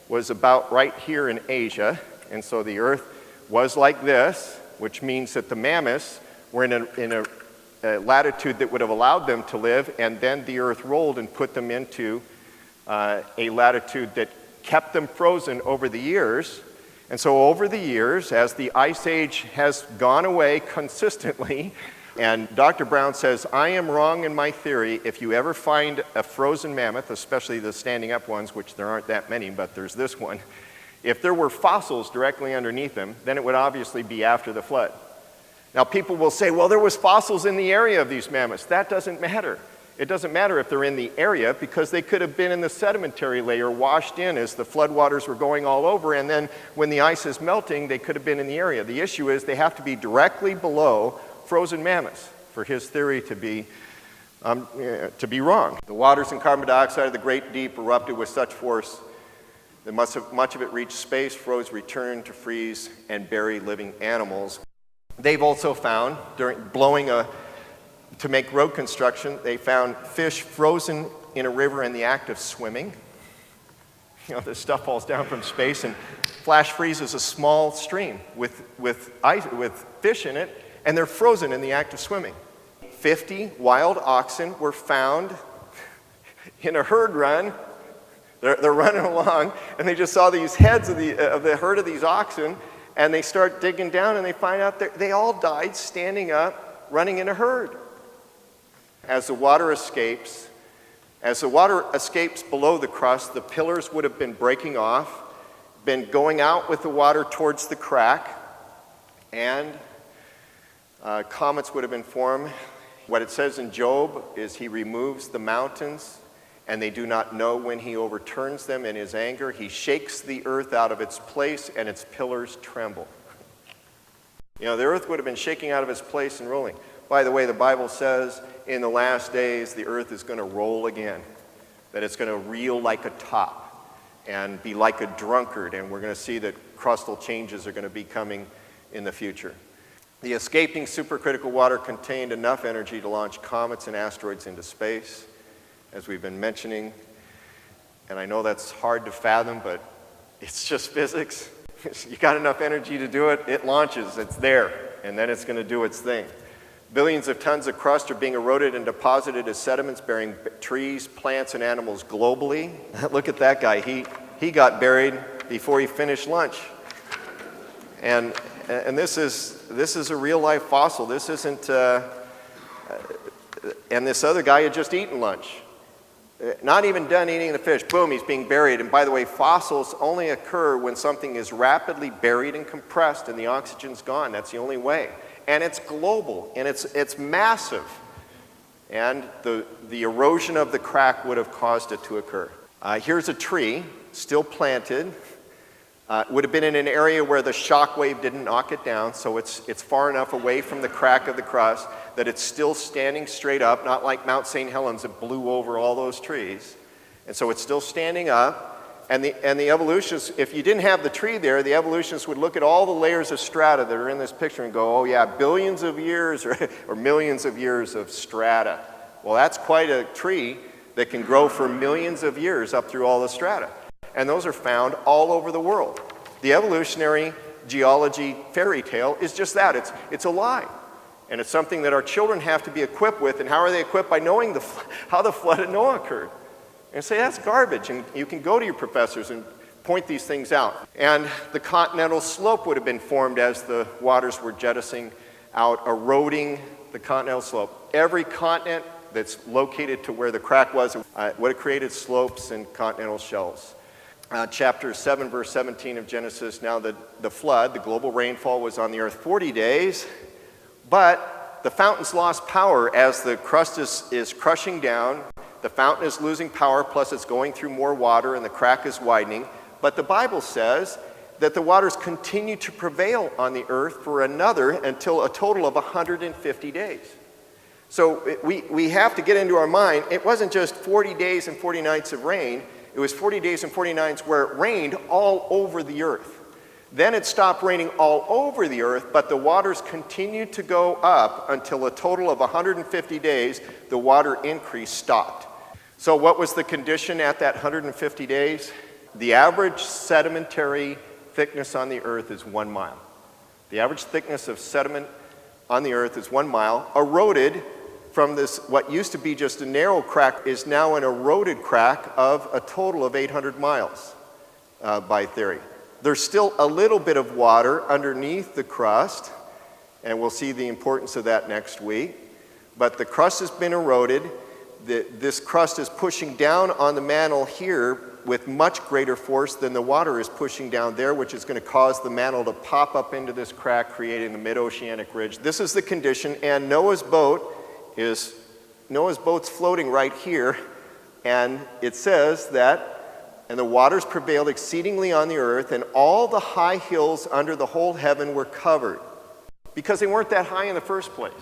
was about right here in Asia, and so the Earth was like this, which means that the mammoths were in a latitude that would have allowed them to live, and then the Earth rolled and put them into a latitude that kept them frozen over the years. And so over the years, as the Ice Age has gone away consistently, and Dr. Brown says, I am wrong in my theory. If you ever find a frozen mammoth, especially the standing up ones, which there aren't that many, but there's this one, if there were fossils directly underneath them, then it would obviously be after the flood. Now people will say, well, there was fossils in the area of these mammoths. That doesn't matter. It doesn't matter if they're in the area because they could have been in the sedimentary layer washed in as the floodwaters were going all over, and then when the ice is melting, they could have been in the area. The issue is they have to be directly below frozen mammoths for his theory to be wrong. The waters and carbon dioxide of the Great Deep erupted with such force that much of it reached space, froze, returned to freeze, and bury living animals. They've also found, during to make road construction, they found fish frozen in a river in the act of swimming. This stuff falls down from space and flash freezes a small stream with fish in it, and they're frozen in the act of swimming. 50 wild oxen were found in a herd run. They're running along, and they just saw these heads of the herd of these oxen, and they start digging down, and they find out that they all died standing up, running in a herd. As the water escapes, As the water escapes below the crust, the pillars would have been breaking off, been going out with the water towards the crack, and comets would have been formed. What it says in Job is he removes the mountains, and they do not know when he overturns them in his anger. He shakes the earth out of its place, and its pillars tremble. You know, the earth would have been shaking out of its place and rolling. By the way, the Bible says in the last days the earth is going to roll again, that it's going to reel like a top and be like a drunkard, and we're going to see that crustal changes are going to be coming in the future. The escaping supercritical water contained enough energy to launch comets and asteroids into space, as we've been mentioning. And I know that's hard to fathom, but it's just physics. You got enough energy to do it, it launches, it's there, and then it's going to do its thing. Billions of tons of crust are being eroded and deposited as sediments bearing trees, plants, and animals globally. Look at that guy. He got buried before he finished lunch. And this is a real-life fossil. This isn't... and this other guy had just eaten lunch. Not even done eating the fish. Boom, he's being buried. And by the way, fossils only occur when something is rapidly buried and compressed and the oxygen's gone. That's the only way. And it's global, and it's massive. And the erosion of the crack would have caused it to occur. Here's a tree, still planted. Would have been in an area where the shock wave didn't knock it down, so it's far enough away from the crack of the crust that it's still standing straight up, not like Mount St. Helens that blew over all those trees. And so it's still standing up. And the evolutionists, if you didn't have the tree there, the evolutionists would look at all the layers of strata that are in this picture and go, oh yeah, billions of years or millions of years of strata. Well, that's quite a tree that can grow for millions of years up through all the strata. And those are found all over the world. The evolutionary geology fairy tale is just that. It's a lie. And it's something that our children have to be equipped with. And how are they equipped? By knowing how the flood of Noah occurred. And say, that's garbage. And you can go to your professors and point these things out. And the continental slope would have been formed as the waters were jettisoning out, eroding the continental slope. Every continent that's located to where the crack was would have created slopes and continental shelves. Chapter 7, verse 17 of Genesis, now the flood, the global rainfall was on the earth 40 days, but the fountains lost power as the crust is crushing down. The fountain is losing power, plus it's going through more water, and the crack is widening. But the Bible says that the waters continue to prevail on the earth for until a total of 150 days. So we have to get into our mind, it wasn't just 40 days and 40 nights of rain. It was 40 days and 40 nights where it rained all over the earth. Then it stopped raining all over the earth, but the waters continued to go up until a total of 150 days, the water increase stopped. So what was the condition at that 150 days? The average sedimentary thickness on the earth is 1 mile. The average thickness of sediment on the earth is 1 mile, eroded from this, what used to be just a narrow crack is now an eroded crack of a total of 800 miles by theory. There's still a little bit of water underneath the crust, and we'll see the importance of that next week. But the crust has been eroded. This crust is pushing down on the mantle here with much greater force than the water is pushing down there, which is going to cause the mantle to pop up into this crack, creating the mid-oceanic ridge. This is the condition, and Noah's boat's floating right here, and it says that, and the waters prevailed exceedingly on the earth, and all the high hills under the whole heaven were covered, because they weren't that high in the first place.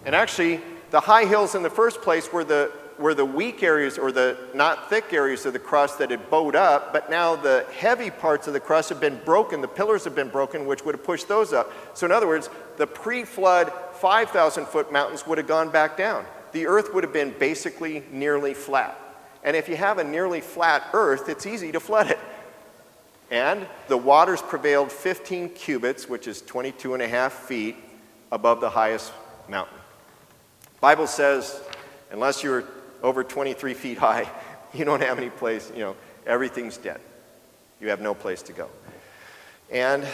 And actually, the high hills in the first place were the weak areas, or the not thick areas of the crust that had bowed up, but now the heavy parts of the crust have been broken, the pillars have been broken, which would have pushed those up. So in other words, the pre-flood 5,000-foot mountains would have gone back down. The earth would have been basically nearly flat. And if you have a nearly flat earth, it's easy to flood it. And the waters prevailed 15 cubits, which is 22.5 feet above the highest mountain. Bible says, unless you're over 23 feet high, you don't have any place, everything's dead. You have no place to go. And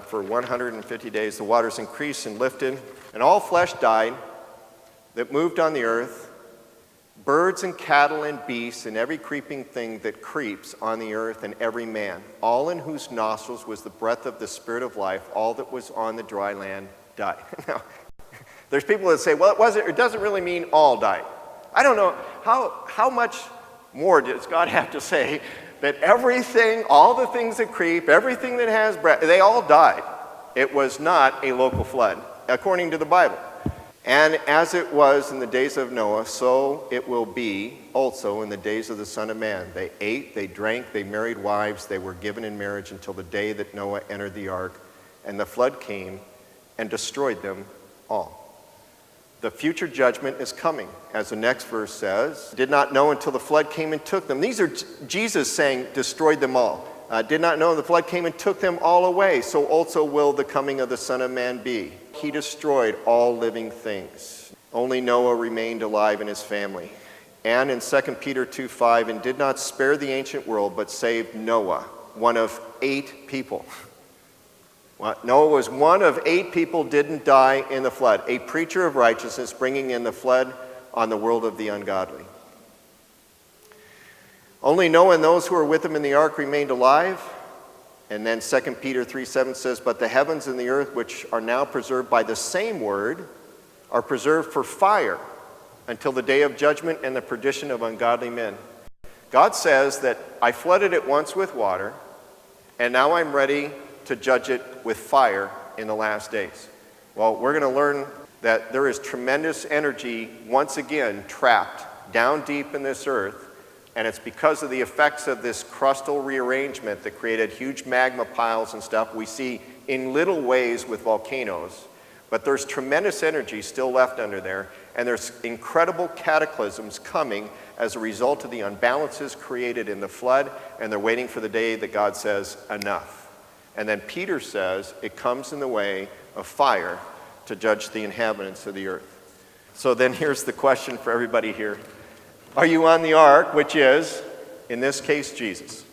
for 150 days, the waters increased and lifted, and all flesh died that moved on the earth, birds and cattle and beasts and every creeping thing that creeps on the earth and every man, all in whose nostrils was the breath of the Spirit of life, all that was on the dry land died. Now, there's people that say, well, it doesn't really mean all died. I don't know, how much more does God have to say that everything, all the things that creep, everything that has breath, they all died. It was not a local flood, according to the Bible. And as it was in the days of Noah, so it will be also in the days of the Son of Man. They ate, they drank, they married wives, they were given in marriage until the day that Noah entered the ark, and the flood came and destroyed them all. The future judgment is coming, as the next verse says. Did not know until the flood came and took them. These are Jesus saying, destroyed them all. Did not know the flood came and took them all away. So also will the coming of the Son of Man be. He destroyed all living things. Only Noah remained alive and his family. And in 2 Peter 2:5, and did not spare the ancient world, but saved Noah, one of 8 people. Well, Noah was one of 8 people didn't die in the flood. A preacher of righteousness bringing in the flood on the world of the ungodly. Only Noah and those who were with him in the ark remained alive. And then 2 Peter 3:7 says, but the heavens and the earth, which are now preserved by the same word, are preserved for fire until the day of judgment and the perdition of ungodly men. God says that I flooded it once with water, and now I'm ready to judge it with fire in the last days. Well, we're going to learn that there is tremendous energy once again trapped down deep in this earth, and it's because of the effects of this crustal rearrangement that created huge magma piles and stuff we see in little ways with volcanoes. But there's tremendous energy still left under there, and there's incredible cataclysms coming as a result of the unbalances created in the flood, and they're waiting for the day that God says, enough. And then Peter says it comes in the way of fire to judge the inhabitants of the earth. So then here's the question for everybody here. Are you on the ark, which is, in this case, Jesus?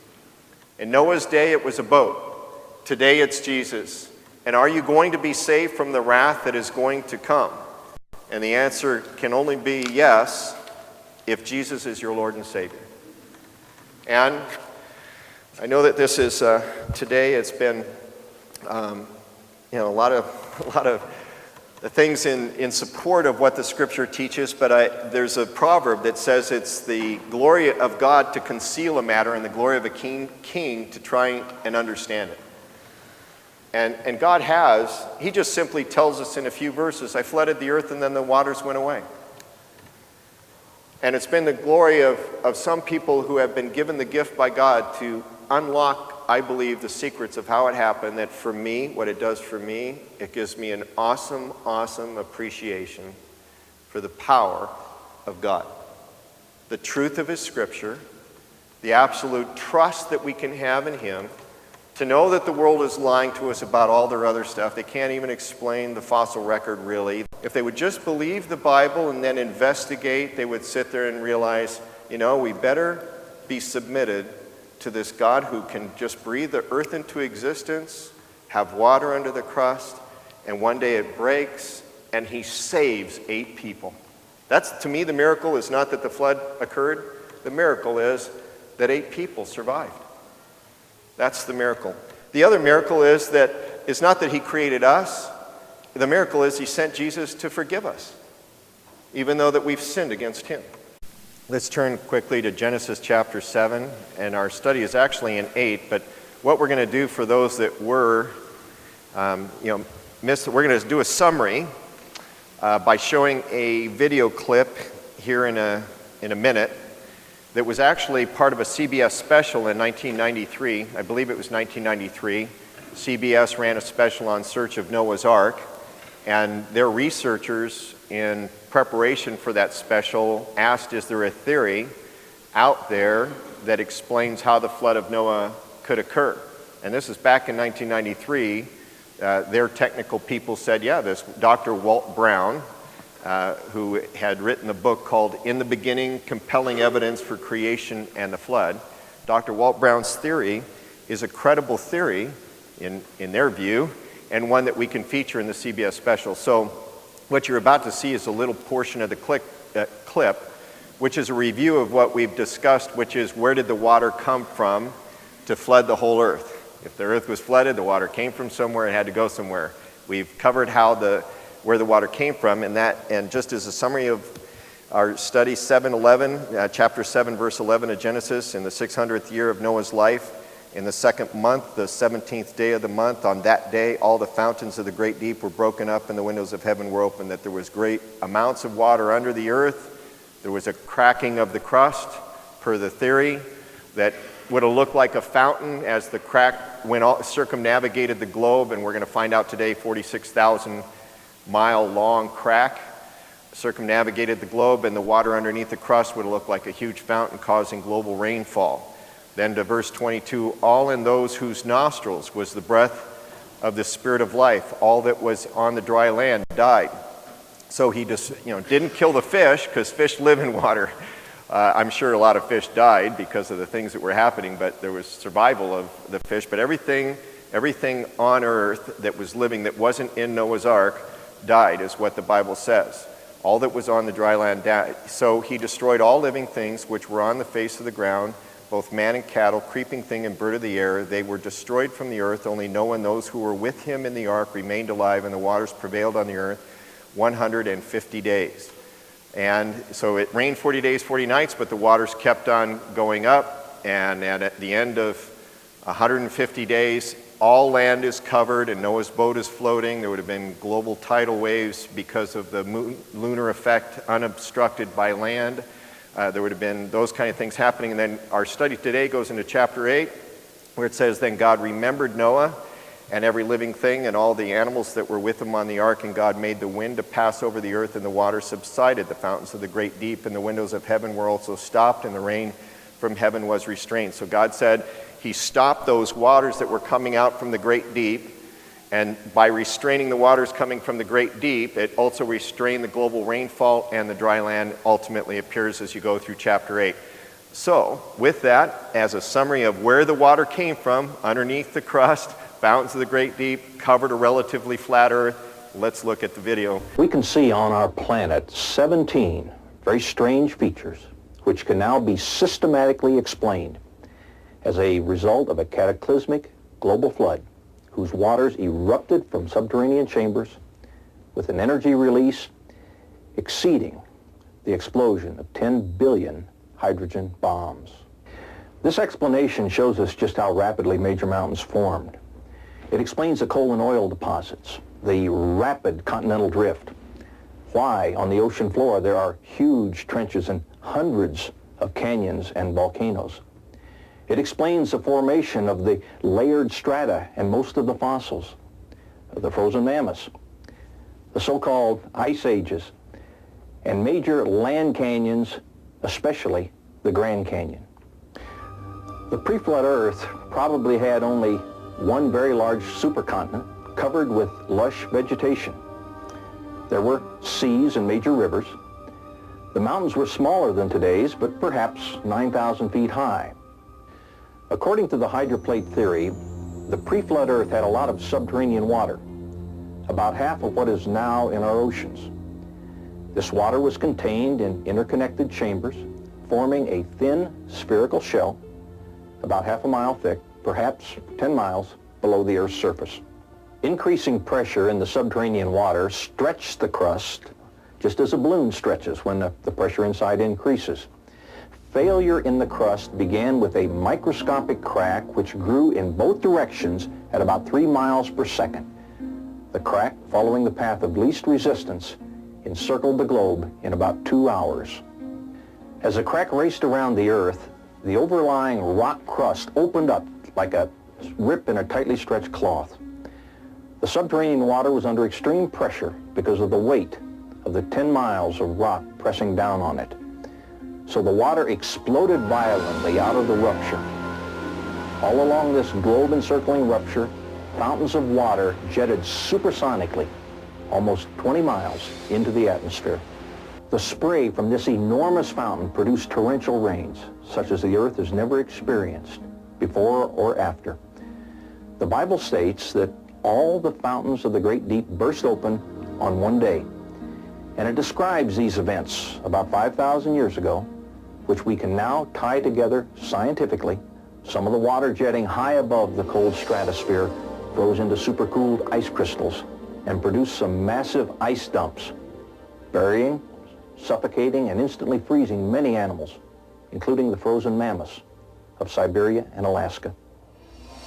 In Noah's day, it was a boat. Today, it's Jesus. And are you going to be saved from the wrath that is going to come? And the answer can only be yes, if Jesus is your Lord and Savior. And I know that this is, today it's been, a lot of the things in support of what the Scripture teaches, but there's a proverb that says it's the glory of God to conceal a matter and the glory of a king to try and understand it. And God He just simply tells us in a few verses, I flooded the earth and then the waters went away. And it's been the glory of some people who have been given the gift by God to unlock, I believe, the secrets of how it happened, that for me, what it does for me, it gives me an awesome, awesome appreciation for the power of God. The truth of His Scripture, the absolute trust that we can have in Him, to know that the world is lying to us about all their other stuff. They can't even explain the fossil record, really. If they would just believe the Bible and then investigate, they would sit there and realize, we better be submitted to this God who can just breathe the earth into existence, have water under the crust, and one day it breaks, and He saves 8 people. That's, to me, the miracle is not that the flood occurred. The miracle is that 8 people survived. That's the miracle. The other miracle is not that He created us. The miracle is He sent Jesus to forgive us, even though that we've sinned against Him. Let's turn quickly to Genesis chapter 7, and our study is actually in 8, but what we're going to do for those that were, missed, we're going to do a summary by showing a video clip here in a minute that was actually part of a CBS special in 1993. I believe it was 1993. CBS ran a special on Search of Noah's Ark, and their researchers in preparation for that special asked, is there a theory out there that explains how the flood of Noah could occur? And this is back in 1993. Their technical people said, yeah, this Dr. Walt Brown, who had written a book called In the Beginning, Compelling Evidence for Creation and the Flood. Dr. Walt Brown's theory is a credible theory in their view, and one that we can feature in the CBS special. So what you're about to see is a little portion of the clip which is a review of what we've discussed, which is where did the water come from to flood the whole earth. If the earth was flooded, the water came from somewhere, it had to go somewhere. We've covered where the water came from, and just as a summary of our study, chapter 7, verse 11 of Genesis, in the 600th year of Noah's life, in the second month, the 17th day of the month, on that day, all the fountains of the great deep were broken up and the windows of heaven were opened, that there was great amounts of water under the earth. There was a cracking of the crust, per the theory, that would have looked like a fountain as the crack circumnavigated the globe, and we're going to find out today 46,000 mile long crack circumnavigated the globe, and the water underneath the crust would have looked like a huge fountain causing global rainfall. Then to verse 22, all in those whose nostrils was the breath of the Spirit of life, all that was on the dry land died. So he just didn't kill the fish, because fish live in water. I'm sure a lot of fish died because of the things that were happening, but there was survival of the fish. But everything on earth that was living that wasn't in Noah's Ark died, is what the Bible says. All that was on the dry land died. So he destroyed all living things which were on the face of the ground, both man and cattle, creeping thing and bird of the air. They were destroyed from the earth. Only Noah and those who were with him in the ark remained alive, and the waters prevailed on the earth 150 days. And so it rained 40 days, 40 nights, but the waters kept on going up. And at the end of 150 days, all land is covered and Noah's boat is floating. There would have been global tidal waves because of the lunar effect, unobstructed by land. There would have been those kind of things happening. And then our study today goes into chapter 8, where it says, then God remembered Noah and every living thing and all the animals that were with him on the ark, and God made the wind to pass over the earth, and the water subsided. The fountains of the great deep and the windows of heaven were also stopped, and the rain from heaven was restrained. So God said he stopped those waters that were coming out from the great deep, and by restraining the waters coming from the great deep, it also restrained the global rainfall, and the dry land ultimately appears as you go through chapter 8. So with that, as a summary of where the water came from, underneath the crust, fountains of the great deep, covered a relatively flat earth, let's look at the video. We can see on our planet 17 very strange features which can now be systematically explained as a result of a cataclysmic global flood whose waters erupted from subterranean chambers with an energy release exceeding the explosion of 10 billion hydrogen bombs. This explanation shows us just how rapidly major mountains formed. It explains the coal and oil deposits, the rapid continental drift, why on the ocean floor there are huge trenches and hundreds of canyons and volcanoes. It explains the formation of the layered strata and most of the fossils, the frozen mammoths, the so-called ice ages, and major land canyons, especially the Grand Canyon. The pre-flood Earth probably had only one very large supercontinent covered with lush vegetation. There were seas and major rivers. The mountains were smaller than today's, but perhaps 9,000 feet high. According to the hydroplate theory, the pre-flood Earth had a lot of subterranean water, about half of what is now in our oceans. This water was contained in interconnected chambers, forming a thin spherical shell, about half a mile thick, perhaps 10 miles below the Earth's surface. Increasing pressure in the subterranean water stretched the crust just as a balloon stretches when the pressure inside increases. Failure in the crust began with a microscopic crack which grew in both directions at about 3 miles per second. The crack, following the path of least resistance, encircled the globe in about 2 hours. As the crack raced around the Earth, the overlying rock crust opened up like a rip in a tightly stretched cloth. The subterranean water was under extreme pressure because of the weight of the 10 miles of rock pressing down on it. So the water exploded violently out of the rupture. All along this globe-encircling rupture, fountains of water jetted supersonically almost 20 miles into the atmosphere. The spray from this enormous fountain produced torrential rains, such as the Earth has never experienced before or after. The Bible states that all the fountains of the great deep burst open on one day. And it describes these events about 5,000 years ago, which we can now tie together scientifically. Some of the water jetting high above the cold stratosphere froze into supercooled ice crystals and produced some massive ice dumps, burying, suffocating, and instantly freezing many animals, including the frozen mammoths of Siberia and Alaska.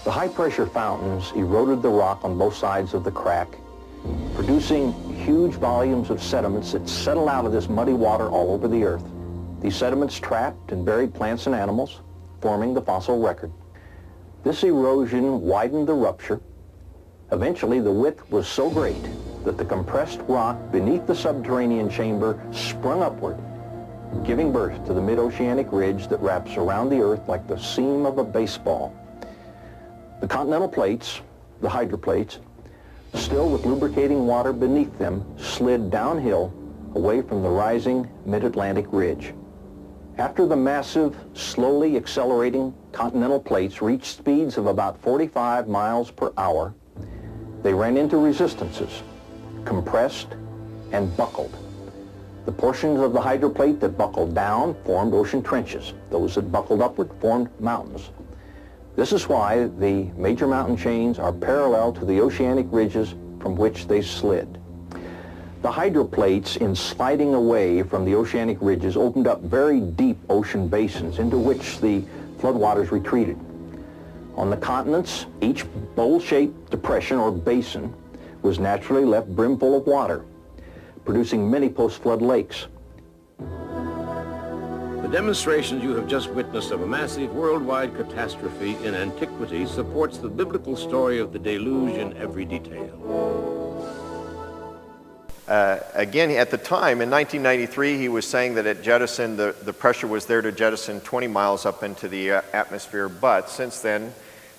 The high-pressure fountains eroded the rock on both sides of the crack, producing huge volumes of sediments that settled out of this muddy water all over the earth. These sediments trapped and buried plants and animals, forming the fossil record. This erosion widened the rupture. Eventually, the width was so great that the compressed rock beneath the subterranean chamber sprung upward, giving birth to the mid-oceanic ridge that wraps around the earth like the seam of a baseball. The continental plates, the hydroplates, still with lubricating water beneath them, slid downhill away from the rising mid-Atlantic ridge. After the massive, slowly accelerating continental plates reached speeds of about 45 miles per hour, they ran into resistances, compressed, and buckled. The portions of the hydroplate that buckled down formed ocean trenches. Those that buckled upward formed mountains. This is why the major mountain chains are parallel to the oceanic ridges from which they slid. The hydroplates, in sliding away from the oceanic ridges, opened up very deep ocean basins into which the floodwaters retreated. On the continents, each bowl-shaped depression or basin was naturally left brimful of water, producing many post-flood lakes. The demonstrations you have just witnessed of a massive worldwide catastrophe in antiquity supports the biblical story of the deluge in every detail. Again, at the time, in 1993, he was saying that it jettisoned, the pressure was there to jettison 20 miles up into the atmosphere, but since then,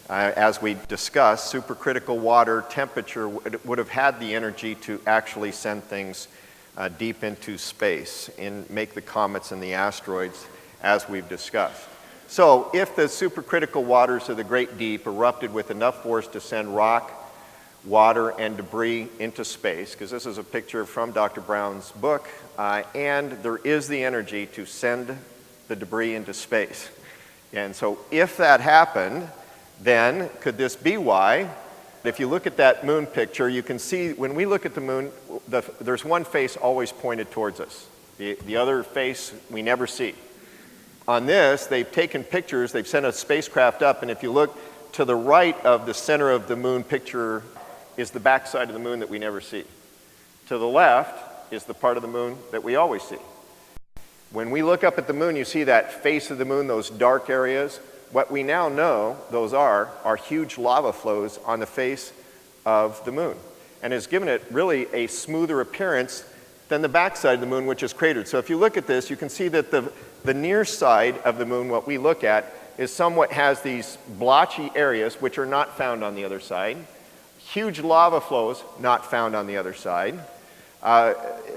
as we discussed, supercritical water temperature would have had the energy to actually send things deep into space and make the comets and the asteroids, as we've discussed. So if the supercritical waters of the Great Deep erupted with enough force to send rock, water, and debris into space, because this is a picture from Dr. Brown's book, and there is the energy to send the debris into space. And so if that happened, then could this be why? If you look at that moon picture, you can see when we look at the moon, there's one face always pointed towards us. The other face we never see. On this, they've taken pictures, they've sent a spacecraft up, and if you look to the right of the center of the moon picture is the backside of the moon that we never see. To the left is the part of the moon that we always see. When we look up at the moon, you see that face of the moon, those dark areas. What we now know those are huge lava flows on the face of the moon, and has given it really a smoother appearance than the backside of the moon, which is cratered. So if you look at this, you can see that the near side of the moon, what we look at, is somewhat has these blotchy areas which are not found on the other side. Huge lava flows not found on the other side.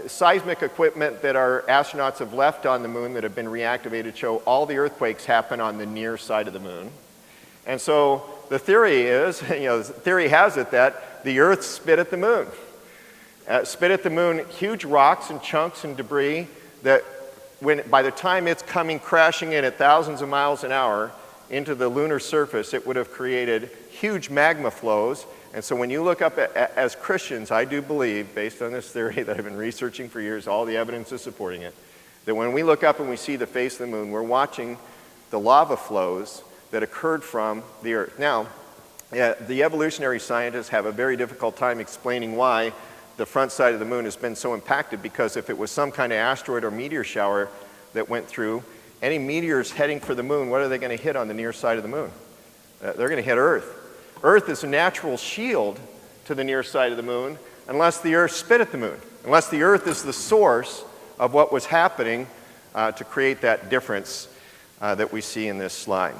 Seismic equipment that our astronauts have left on the moon that have been reactivated show all the earthquakes happen on the near side of the moon. And so the theory is, the theory has it that the Earth spit at the moon. Spit at the moon huge rocks and chunks and debris that by the time it's coming crashing in at thousands of miles an hour into the lunar surface, it would have created huge magma flows. And so when you look up as Christians, I do believe, based on this theory that I've been researching for years, all the evidence is supporting it, that when we look up and we see the face of the moon, we're watching the lava flows that occurred from the Earth. Now, the evolutionary scientists have a very difficult time explaining why the front side of the moon has been so impacted, because if it was some kind of asteroid or meteor shower that went through, any meteors heading for the moon, what are they going to hit on the near side of the moon? They're going to hit Earth. Earth is a natural shield to the near side of the moon unless the Earth spit at the moon, unless the Earth is the source of what was happening to create that difference that we see in this slide.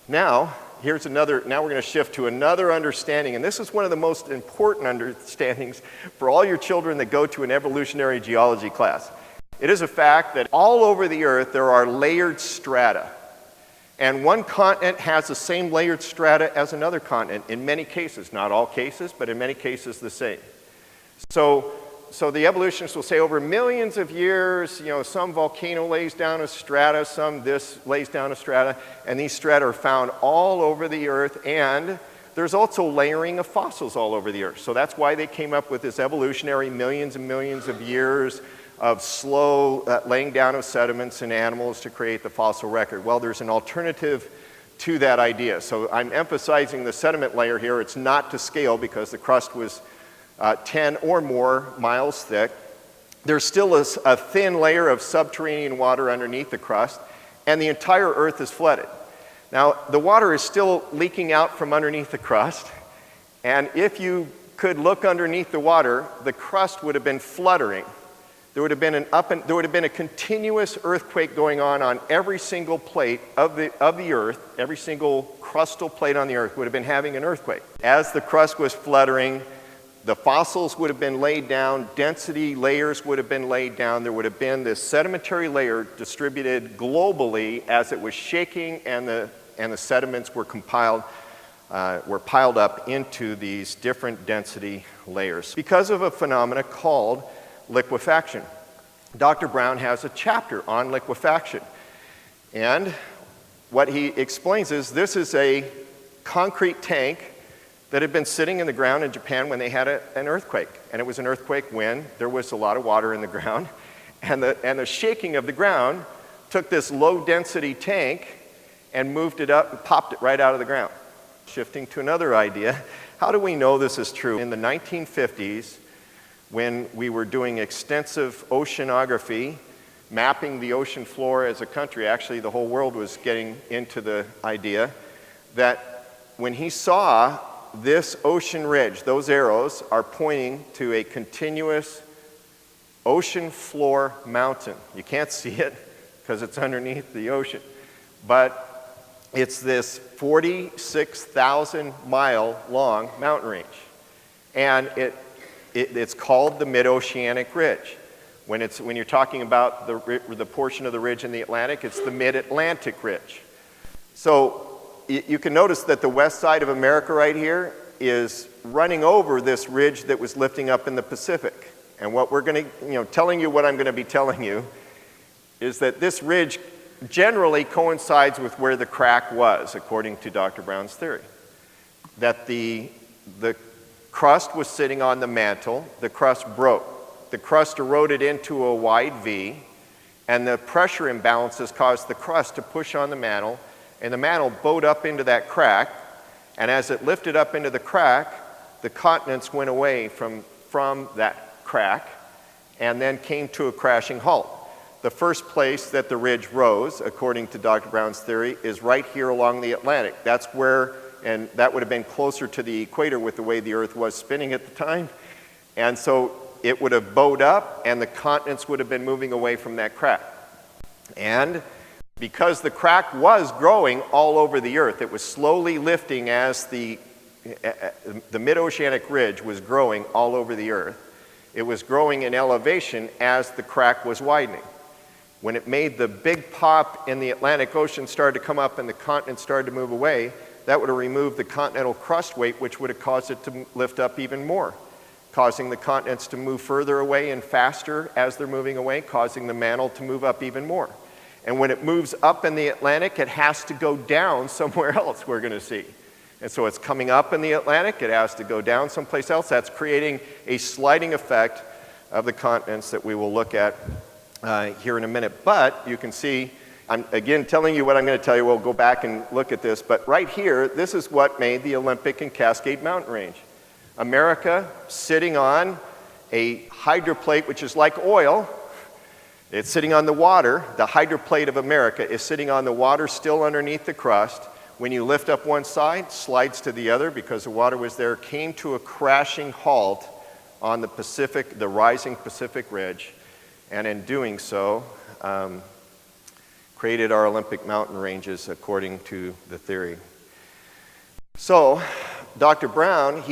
Now, now we're going to shift to another understanding, and this is one of the most important understandings for all your children that go to an evolutionary geology class. It is a fact that all over the Earth there are layered strata. And one continent has the same layered strata as another continent in many cases, not all cases, but in many cases the same. So so the evolutionists will say over millions of years, you know, some volcano lays down a strata, some this lays down a strata, and these strata are found all over the Earth, and there's also layering of fossils all over the Earth. So that's why they came up with this evolutionary millions and millions of years of slow laying down of sediments in animals to create the fossil record. Well, there's an alternative to that idea. So I'm emphasizing the sediment layer here. It's not to scale because the crust was 10 or more miles thick. There's still a thin layer of subterranean water underneath the crust, and the entire Earth is flooded. Now, the water is still leaking out from underneath the crust, and if you could look underneath the water, the crust would have been fluttering. There would have been a continuous earthquake going on every single plate of the Earth. Every single crustal plate on the Earth would have been having an earthquake. As the crust was fluttering, the fossils would have been laid down, density layers would have been laid down, there would have been this sedimentary layer distributed globally as it was shaking, and the sediments were piled up into these different density layers because of a phenomena called liquefaction. Dr. Brown has a chapter on liquefaction, and what he explains is this is a concrete tank that had been sitting in the ground in Japan when they had an earthquake. And it was an earthquake when there was a lot of water in the ground. And the shaking of the ground took this low-density tank and moved it up and popped it right out of the ground. Shifting to another idea, how do we know this is true? In the 1950s, when we were doing extensive oceanography, mapping the ocean floor as a country, actually the whole world was getting into the idea that when he saw this ocean ridge, those arrows are pointing to a continuous ocean floor mountain. You can't see it because it's underneath the ocean, but it's this 46,000 mile long mountain range, and it's called the Mid-Oceanic Ridge. When you're talking about the portion of the ridge in the Atlantic, it's the Mid-Atlantic Ridge. So you can notice that the west side of America right here is running over this ridge that was lifting up in the Pacific. And what we're going to, telling you what I'm going to be telling you is that this ridge generally coincides with where the crack was, according to Dr. Brown's theory. That the crust was sitting on the mantle, the crust broke. The crust eroded into a wide V, and the pressure imbalances caused the crust to push on the mantle, and the mantle bowed up into that crack, and as it lifted up into the crack, the continents went away from that crack and then came to a crashing halt. The first place that the ridge rose, according to Dr. Brown's theory, is right here along the Atlantic. That's where, and that would have been closer to the equator with the way the Earth was spinning at the time, and so it would have bowed up and the continents would have been moving away from that crack. And because the crack was growing all over the Earth, it was slowly lifting as the Mid-Oceanic Ridge was growing all over the Earth. It was growing in elevation as the crack was widening. When it made the big pop in the Atlantic Ocean started to come up and the continents started to move away, that would have removed the continental crust weight, which would have caused it to lift up even more, causing the continents to move further away and faster as they're moving away, causing the mantle to move up even more. And when it moves up in the Atlantic, it has to go down somewhere else, we're going to see. And so it's coming up in the Atlantic, it has to go down someplace else. That's creating a sliding effect of the continents that we will look at here in a minute. But you can see, I'm again telling you what I'm going to tell you. We'll go back and look at this. But right here, this is what made the Olympic and Cascade Mountain Range. America sitting on a hydroplate, which is like oil. It's sitting on the water. The hydroplate of America is sitting on the water still underneath the crust. When you lift up one side, slides to the other because the water was there, came to a crashing halt on the Pacific, the rising Pacific Ridge, and in doing so, created our Olympic mountain ranges according to the theory. So, Dr. Brown,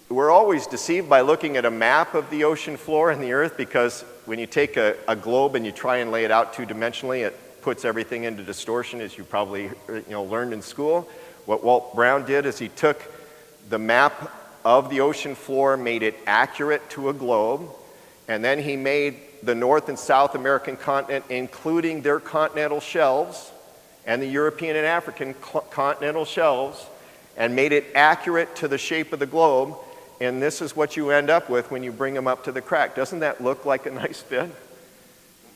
we're always deceived by looking at a map of the ocean floor and the Earth, because when you take a globe and you try and lay it out two-dimensionally, it puts everything into distortion, as you probably learned in school. What Walt Brown did is he took the map of the ocean floor, made it accurate to a globe, and then he made the North and South American continent, including their continental shelves, and the European and African continental shelves, and made it accurate to the shape of the globe, and this is what you end up with when you bring them up to the crack. Doesn't that look like a nice fit?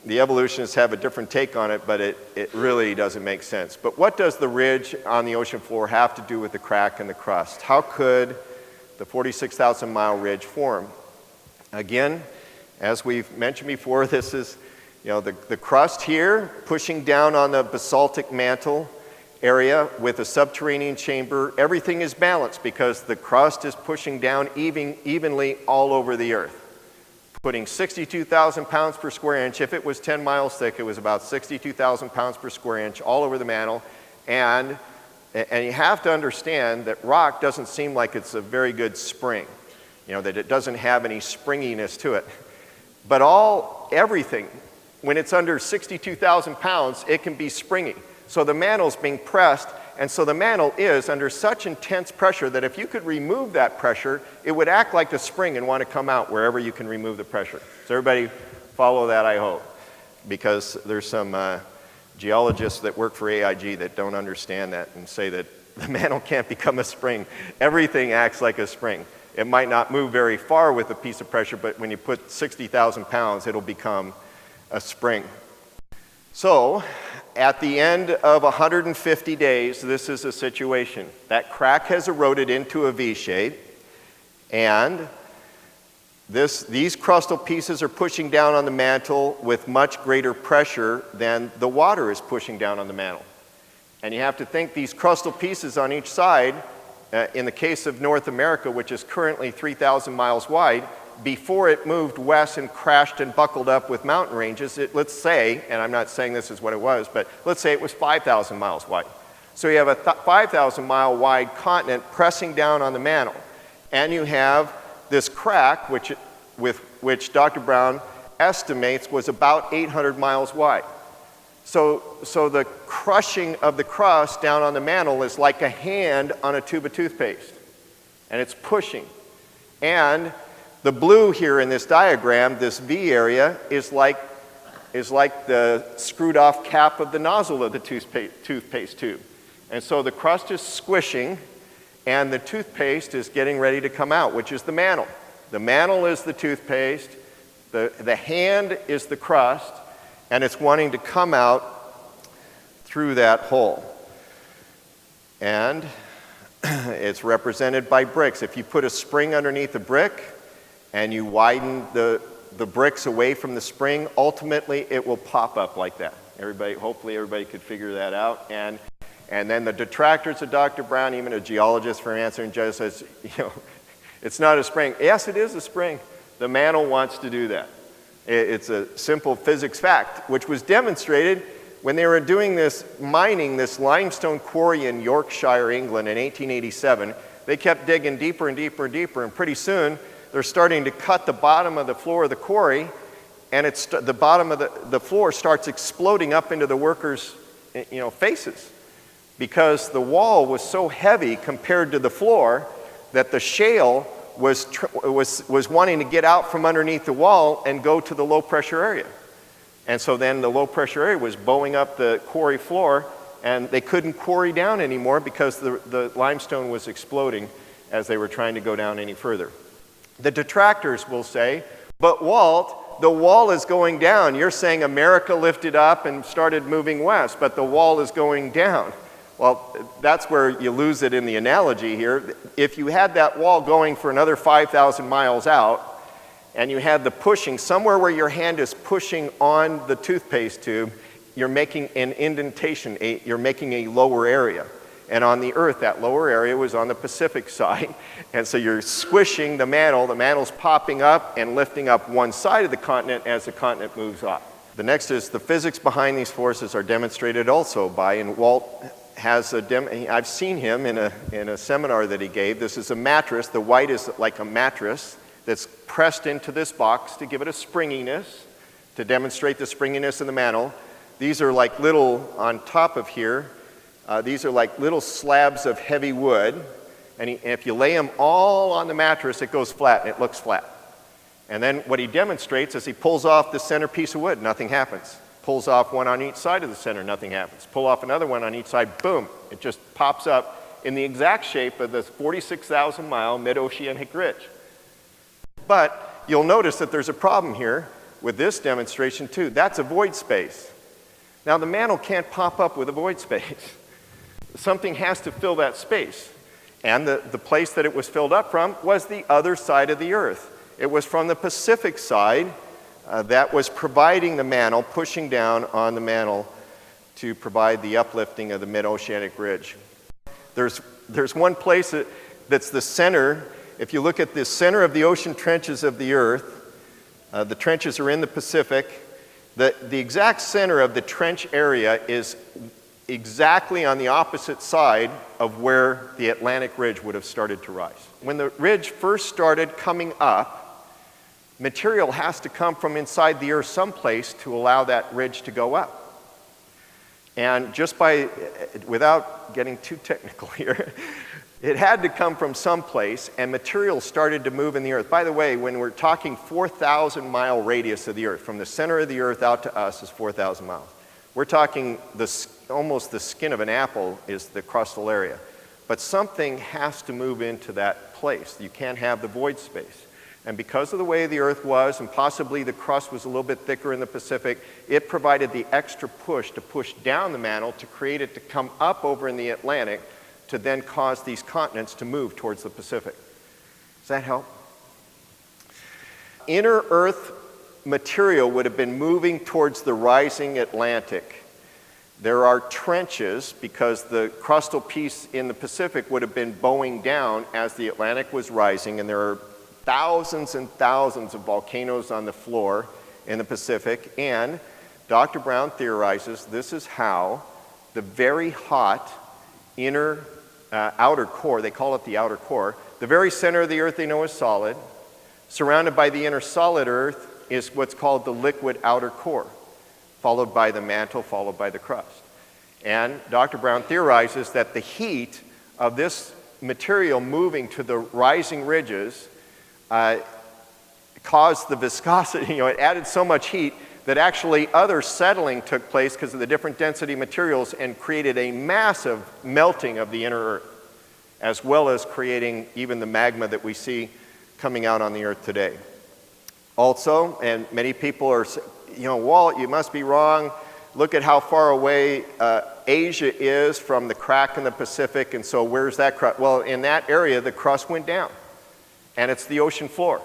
The evolutionists have a different take on it, but it really doesn't make sense. But what does the ridge on the ocean floor have to do with the crack and the crust? How could the 46,000-mile ridge form? Again, as we've mentioned before, this is the crust here pushing down on the basaltic mantle area with a subterranean chamber. Everything is balanced because the crust is pushing down evenly all over the Earth, putting 62,000 pounds per square inch. If it was 10 miles thick, it was about 62,000 pounds per square inch all over the mantle. And you have to understand that rock doesn't seem like it's a very good spring, that it doesn't have any springiness to it. But everything, when it's under 62,000 pounds, it can be springy. So the mantle's being pressed, and so the mantle is under such intense pressure that if you could remove that pressure, it would act like a spring and want to come out wherever you can remove the pressure. So everybody follow that, I hope, because there's some geologists that work for AIG that don't understand that and say that the mantle can't become a spring. Everything acts like a spring. It might not move very far with a piece of pressure, but when you put 60,000 pounds, it'll become a spring. So, at the end of 150 days, this is a situation. That crack has eroded into a V shape, and these crustal pieces are pushing down on the mantle with much greater pressure than the water is pushing down on the mantle. And you have to think these crustal pieces on each side, in the case of North America, which is currently 3,000 miles wide, before it moved west and crashed and buckled up with mountain ranges, let's say, and I'm not saying this is what it was, but let's say it was 5,000 miles wide. So you have a 5,000 mile wide continent pressing down on the mantle, and you have this crack, which Dr. Brown estimates was about 800 miles wide. So the crushing of the crust down on the mantle is like a hand on a tube of toothpaste, and it's pushing. And the blue here in this diagram, this V area, is like the screwed off cap of the nozzle of the toothpaste tube. And so the crust is squishing, and the toothpaste is getting ready to come out, which is the mantle. The mantle is the toothpaste, the hand is the crust, and it's wanting to come out through that hole. And it's represented by bricks. If you put a spring underneath a brick and you widen the bricks away from the spring, ultimately it will pop up like that. Hopefully everybody could figure that out. And then the detractors of Dr. Brown, even a geologist for answering judge says, it's not a spring. Yes, it is a spring. The mantle wants to do that. It's a simple physics fact, which was demonstrated when they were doing this mining, this limestone quarry in Yorkshire, England in 1887. They kept digging deeper and deeper and deeper, and pretty soon they're starting to cut the bottom of the floor of the quarry, and the bottom of the floor starts exploding up into the workers' faces, because the wall was so heavy compared to the floor that the shale was wanting to get out from underneath the wall and go to the low pressure area. And so then the low pressure area was bowing up the quarry floor, and they couldn't quarry down anymore because the limestone was exploding as they were trying to go down any further. The detractors will say, but Walt, the wall is going down. You're saying America lifted up and started moving west, but the wall is going down. Well, that's where you lose it in the analogy here. If you had that wall going for another 5,000 miles out, and you had the pushing, somewhere where your hand is pushing on the toothpaste tube, you're making an indentation, you're making a lower area. And on the Earth, that lower area was on the Pacific side. And so you're squishing the mantle's popping up and lifting up one side of the continent as the continent moves off. The next is the physics behind these forces are demonstrated also by, and Walt has I've seen him in a seminar that he gave. This is a mattress. The white is like a mattress that's pressed into this box to give it a springiness, to demonstrate the springiness of the mantle. These are like little, on top of here, these are like little slabs of heavy wood, And if you lay them all on the mattress, it goes flat and it looks flat. And then what he demonstrates is he pulls off the center piece of wood, nothing happens. Pulls off one on each side of the center, nothing happens. Pull off another one on each side, boom, it just pops up in the exact shape of this 46,000 mile mid-oceanic ridge. But you'll notice that there's a problem here with this demonstration too. That's a void space. Now the mantle can't pop up with a void space. Something has to fill that space. And the place that it was filled up from was the other side of the Earth. It was from the Pacific side that was providing the mantle, pushing down on the mantle to provide the uplifting of the mid-oceanic ridge. There's one place that's the center. If you look at the center of the ocean trenches of the Earth, the trenches are in the Pacific. The exact center of the trench area is exactly on the opposite side of where the Atlantic ridge would have started to rise. When the ridge first started coming up, material has to come from inside the Earth someplace to allow that ridge to go up. And just without getting too technical here, it had to come from someplace, and material started to move in the Earth. By the way, when we're talking 4,000 mile radius of the Earth, from the center of the Earth out to us is 4,000 miles. We're talking almost the skin of an apple is the crustal area. But something has to move into that place. You can't have the void space. And because of the way the Earth was, and possibly the crust was a little bit thicker in the Pacific, it provided the extra push to push down the mantle to create it to come up over in the Atlantic to then cause these continents to move towards the Pacific. Does that help? Inner Earth material would have been moving towards the rising Atlantic. There are trenches because the crustal piece in the Pacific would have been bowing down as the Atlantic was rising, and there are thousands and thousands of volcanoes on the floor in the Pacific, and Dr. Brown theorizes this is how the very hot inner outer core, they call it the outer core, the very center of the Earth they know is solid, surrounded by the inner solid Earth is what's called the liquid outer core, followed by the mantle, followed by the crust. And Dr. Brown theorizes that the heat of this material moving to the rising ridges caused the viscosity, it added so much heat that actually other settling took place because of the different density materials and created a massive melting of the inner Earth, as well as creating even the magma that we see coming out on the Earth today. Also, and many people are, Walt, you must be wrong. Look at how far away Asia is from the crack in the Pacific, and so where's that crust? Well, in that area, the crust went down. And it's the ocean floor.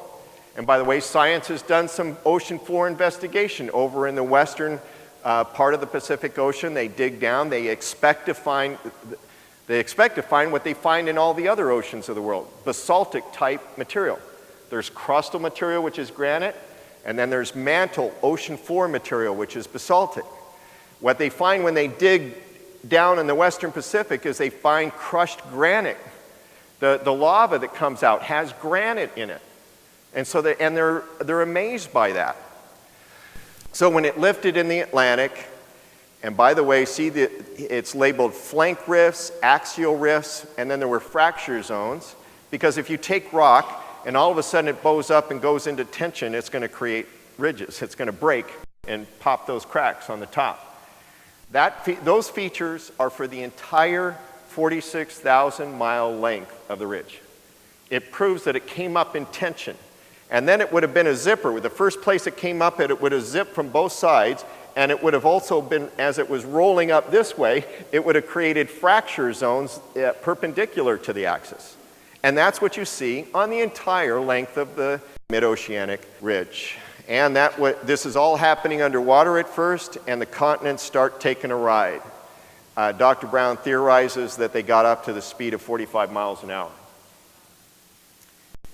And by the way, science has done some ocean floor investigation over in the western part of the Pacific Ocean. They dig down, they expect to find what they find in all the other oceans of the world, basaltic type material. There's crustal material, which is granite, and then there's mantle ocean floor material, which is basaltic. What they find when they dig down in the western Pacific is they find crushed granite. The lava that comes out has granite in it. And so they're amazed by that. So when it lifted in the Atlantic, and by the way, see it's labeled flank rifts, axial rifts, and then there were fracture zones, because if you take rock and all of a sudden it bows up and goes into tension, it's going to create ridges. It's going to break and pop those cracks on the top. Those features are for the entire 46,000 mile length of the ridge. It proves that it came up in tension. And then it would have been a zipper. With the first place it came up, it would have zipped from both sides, and it would have also been, as it was rolling up this way, it would have created fracture zones perpendicular to the axis. And that's what you see on the entire length of the mid-oceanic ridge. And this is all happening underwater at first, and the continents start taking a ride. Dr. Brown theorizes that they got up to the speed of 45 miles an hour.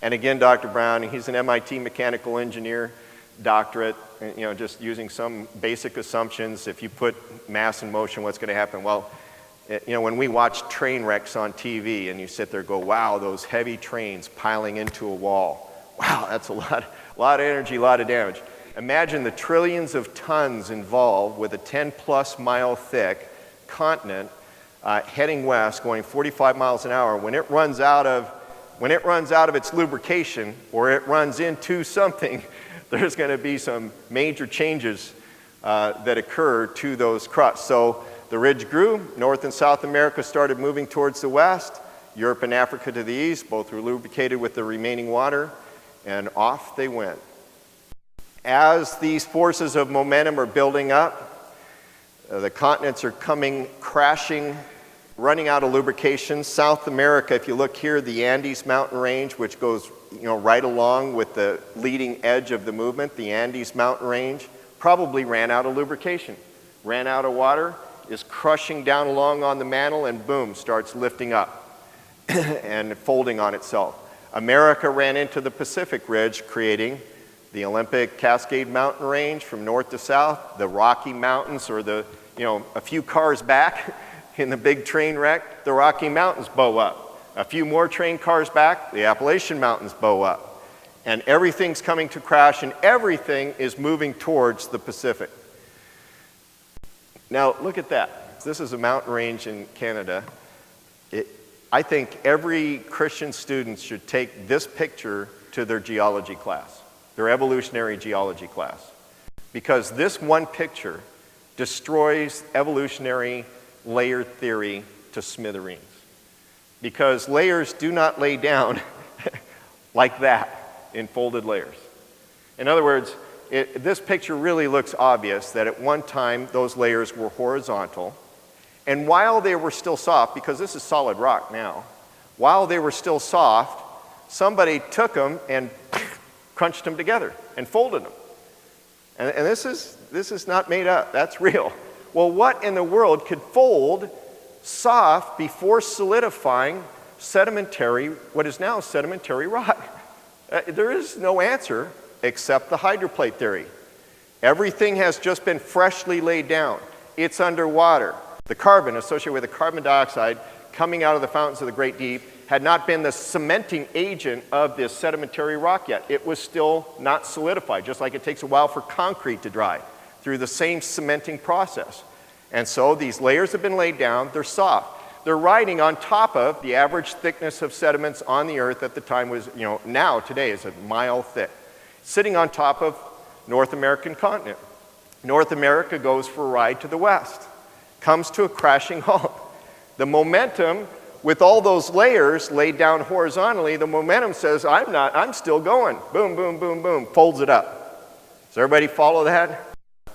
And again, Dr. Brown, he's an MIT mechanical engineer, doctorate, just using some basic assumptions. If you put mass in motion, what's going to happen? Well, when we watch train wrecks on TV and you sit there and go, wow, those heavy trains piling into a wall. Wow, that's a lot of energy, a lot of damage. Imagine the trillions of tons involved with a 10-plus mile thick continent heading west, going 45 miles an hour. When it runs out of its lubrication, or it runs into something, there's going to be some major changes that occur to those crusts. So the ridge grew. North and South America started moving towards the west. Europe and Africa to the east, both were lubricated with the remaining water, and off they went. As these forces of momentum are building up, the continents are coming crashing, running out of lubrication. South America, if you look here, the Andes mountain range, which goes right along with the leading edge of the movement, the Andes mountain range, probably ran out of lubrication, ran out of water, is crushing down along on the mantle, and boom, starts lifting up and folding on itself. America ran into the Pacific Ridge, creating the Olympic Cascade Mountain Range from north to south, the Rocky Mountains, or a few cars back in the big train wreck, the Rocky Mountains bow up. A few more train cars back, the Appalachian Mountains bow up. And everything's coming to crash, and everything is moving towards the Pacific. Now, look at that. This is a mountain range in Canada. I think every Christian student should take this picture to their geology class, their evolutionary geology class, because this one picture destroys evolutionary layer theory to smithereens. Because layers do not lay down like that in folded layers. In other words, this picture really looks obvious that at one time those layers were horizontal, and while they were still soft, because this is solid rock now, while they were still soft, somebody took them and crunched them together and folded them. And this is not made up, that's real. Well, what in the world could fold soft before solidifying what is now sedimentary rock? There is no answer except the hydroplate theory. Everything has just been freshly laid down. It's underwater. The carbon associated with the carbon dioxide coming out of the fountains of the Great Deep had not been the cementing agent of this sedimentary rock yet. It was still not solidified, just like it takes a while for concrete to dry through the same cementing process. And so these layers have been laid down, they're soft. They're riding on top of the average thickness of sediments on the earth at the time was, now today is a mile thick, sitting on top of North American continent. North America goes for a ride to the west, comes to a crashing halt. The momentum, with all those layers laid down horizontally, the momentum says, I'm still going. Boom, boom, boom, boom, folds it up. Does everybody follow that?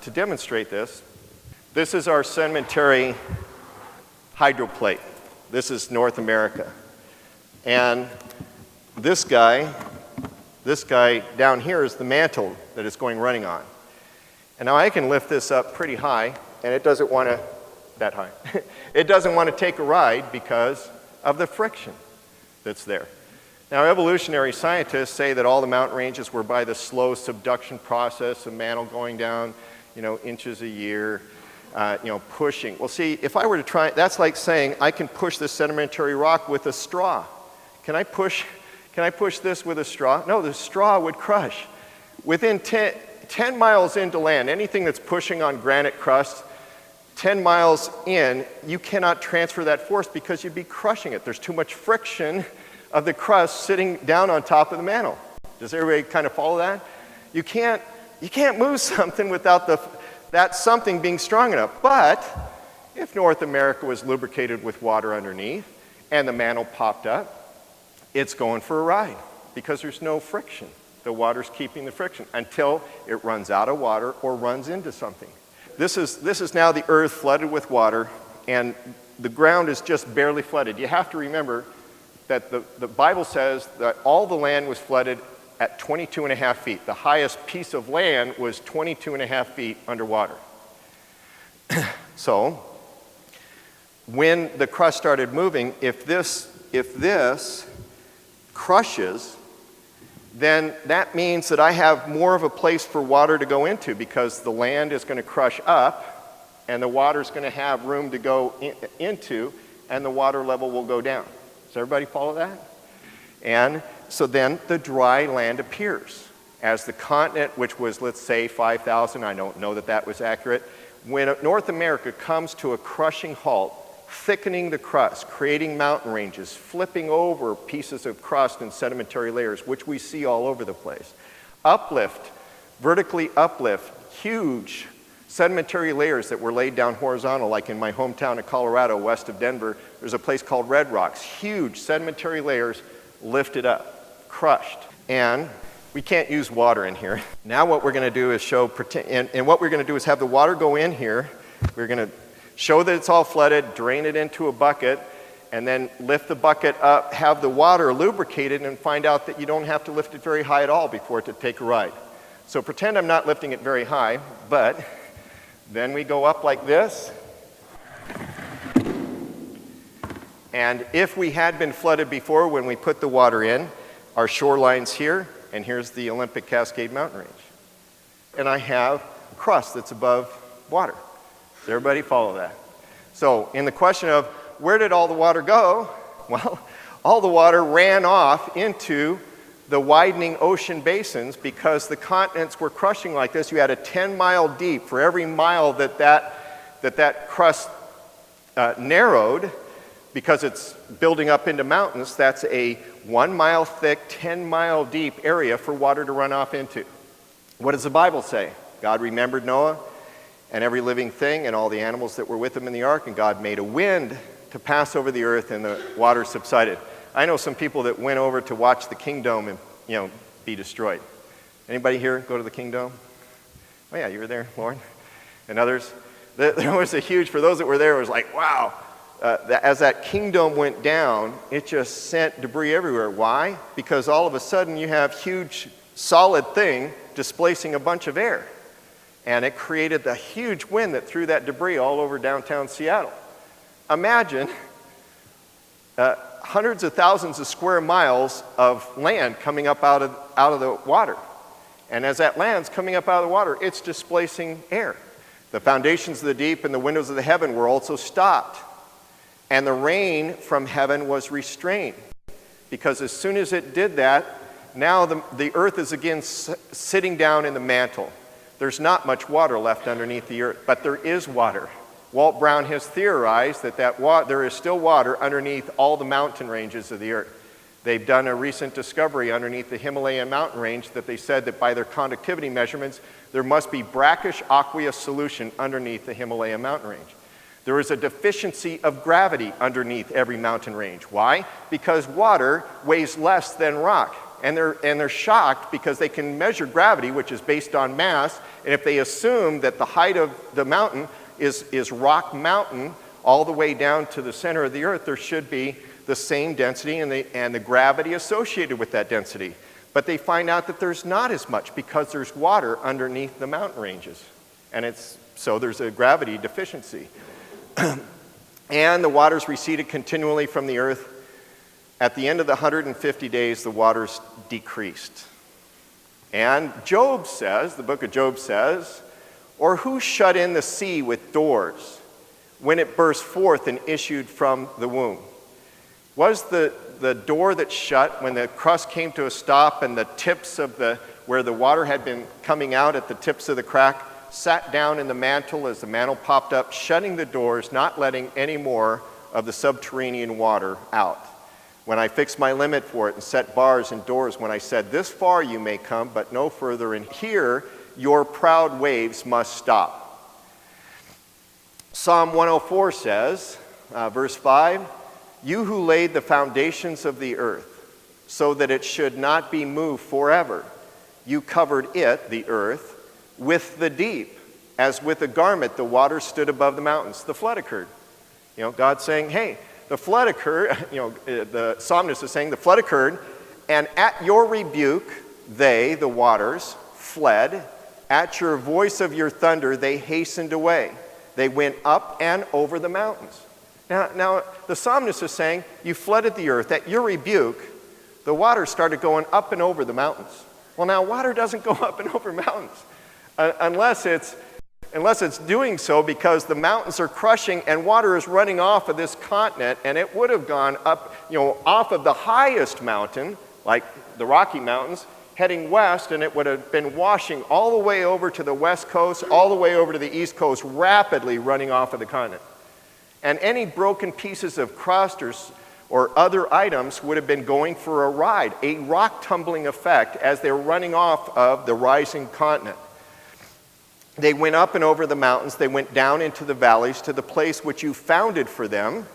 To demonstrate this is our sedimentary hydroplate. This is North America. And this guy down here is the mantle that it's going running on. And now I can lift this up pretty high, and it doesn't want to, that high. It doesn't want to take a ride because of the friction that's there. Now, evolutionary scientists say that all the mountain ranges were by the slow subduction process, the mantle going down, inches a year, pushing. Well, see, if I were to try, that's like saying I can push this sedimentary rock with a straw. Can I push this with a straw? No, the straw would crush. Within 10 miles into land, anything that's pushing on granite crust, 10 miles in, you cannot transfer that force because you'd be crushing it. There's too much friction of the crust sitting down on top of the mantle. Does everybody kind of follow that? You can't move something without that something being strong enough. But if North America was lubricated with water underneath and the mantle popped up, it's going for a ride because there's no friction. The water's keeping the friction until it runs out of water or runs into something. This is now the earth flooded with water, and the ground is just barely flooded. You have to remember that the Bible says that all the land was flooded at 22.5 feet. The highest piece of land was 22.5 feet underwater. So when the crust started moving, if this crushes, then that means that I have more of a place for water to go into because the land is going to crush up and the water is going to have room to go into and the water level will go down. Does everybody follow that? And so then the dry land appears. As the continent, which was, let's say, 5,000, I don't know that that was accurate, when North America comes to a crushing halt, thickening the crust, creating mountain ranges, flipping over pieces of crust and sedimentary layers, which we see all over the place. Uplift, vertically uplift, huge sedimentary layers that were laid down horizontal, like in my hometown of Colorado, west of Denver, there's a place called Red Rocks. Huge sedimentary layers lifted up, crushed. And we can't use water in here. Now what we're going to do is show, and what we're going to do is have the water go in here. We're going to show that it's all flooded, drain it into a bucket, and then lift the bucket up, have the water lubricated, and find out that you don't have to lift it very high at all before it to take a ride. So pretend I'm not lifting it very high, but then we go up like this. And if we had been flooded before when we put the water in, our shoreline's here, and here's the Olympic Cascade mountain range. And I have crust that's above water. Does everybody follow that? So in the question of where did all the water go? Well, all the water ran off into the widening ocean basins because the continents were crushing like this. You had a 10-mile deep. For every mile that crust narrowed, because it's building up into mountains, that's a 1-mile thick, 10-mile deep area for water to run off into. What does the Bible say? God remembered Noah and every living thing and all the animals that were with him in the ark, and God made a wind to pass over the earth, and the water subsided. I know some people that went over to watch the Kingdom and, be destroyed. Anybody here go to the Kingdom? Oh yeah, you were there, Lauren, and others. There was a huge, for those that were there, it was like, wow. As that kingdom went down, it just sent debris everywhere. Why? Because all of a sudden you have huge solid thing displacing a bunch of air. And it created the huge wind that threw that debris all over downtown Seattle. Imagine hundreds of thousands of square miles of land coming up out of the water. And as that land's coming up out of the water, it's displacing air. The foundations of the deep and the windows of the heaven were also stopped. And the rain from heaven was restrained. Because as soon as it did that, now the earth is again sitting down in the mantle. There's not much water left underneath the earth, but there is water. Walt Brown has theorized that there is still water underneath all the mountain ranges of the earth. They've done a recent discovery underneath the Himalayan mountain range that they said that by their conductivity measurements, there must be brackish aqueous solution underneath the Himalayan mountain range. There is a deficiency of gravity underneath every mountain range. Why? Because water weighs less than rock. And they're shocked because they can measure gravity, which is based on mass, and if they assume that the height of the mountain is rock mountain all the way down to the center of the earth, there should be the same density and the gravity associated with that density. But they find out that there's not as much because there's water underneath the mountain ranges. And so there's a gravity deficiency. And the waters receded continually from the earth. At the end of the 150 days, the waters decreased. And Job says, the book of Job says, or who shut in the sea with doors when it burst forth and issued from the womb? Was the door that shut when the crust came to a stop and the tips of where the water had been coming out at the tips of the crack sat down in the mantle as the mantle popped up, shutting the doors, not letting any more of the subterranean water out? When I fixed my limit for it and set bars and doors, when I said, this far you may come, but no further, and here your proud waves must stop. Psalm 104 says, verse 5, you who laid the foundations of the earth, so that it should not be moved forever, you covered it, the earth, with the deep, as with a garment the waters stood above the mountains. The flood occurred. God's saying, hey, the flood occurred, the psalmist is saying, the flood occurred, and at your rebuke, they, the waters, fled. At your voice of your thunder, they hastened away. They went up and over the mountains. Now the psalmist is saying, you flooded the earth. At your rebuke, the water started going up and over the mountains. Well, now water doesn't go up and over mountains unless it's doing so because the mountains are crushing and water is running off of this continent, and it would have gone up, off of the highest mountain, like the Rocky Mountains, heading west, and it would have been washing all the way over to the west coast, all the way over to the east coast, rapidly running off of the continent. And any broken pieces of crust or other items would have been going for a ride, a rock tumbling effect as they were running off of the rising continent. They went up and over the mountains. They went down into the valleys to the place which you founded for them.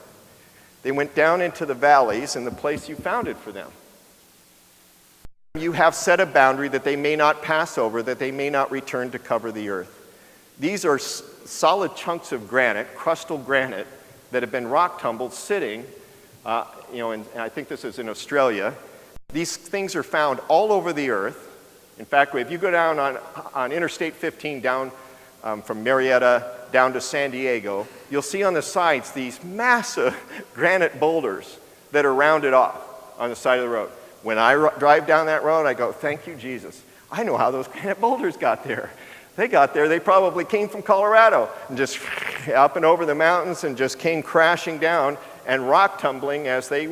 They went down into the valleys in the place you founded for them. You have set a boundary that they may not pass over, that they may not return to cover the earth. These are solid chunks of granite, crustal granite, that have been rock tumbled sitting, and I think this is in Australia. These things are found all over the earth. In fact, if you go down on Interstate 15 down from Marietta down to San Diego, you'll see on the sides these massive granite boulders that are rounded off on the side of the road. When I drive down that road, I go, thank you, Jesus. I know how those granite boulders got there. They got there, they probably came from Colorado and just up and over the mountains and just came crashing down and rock tumbling as they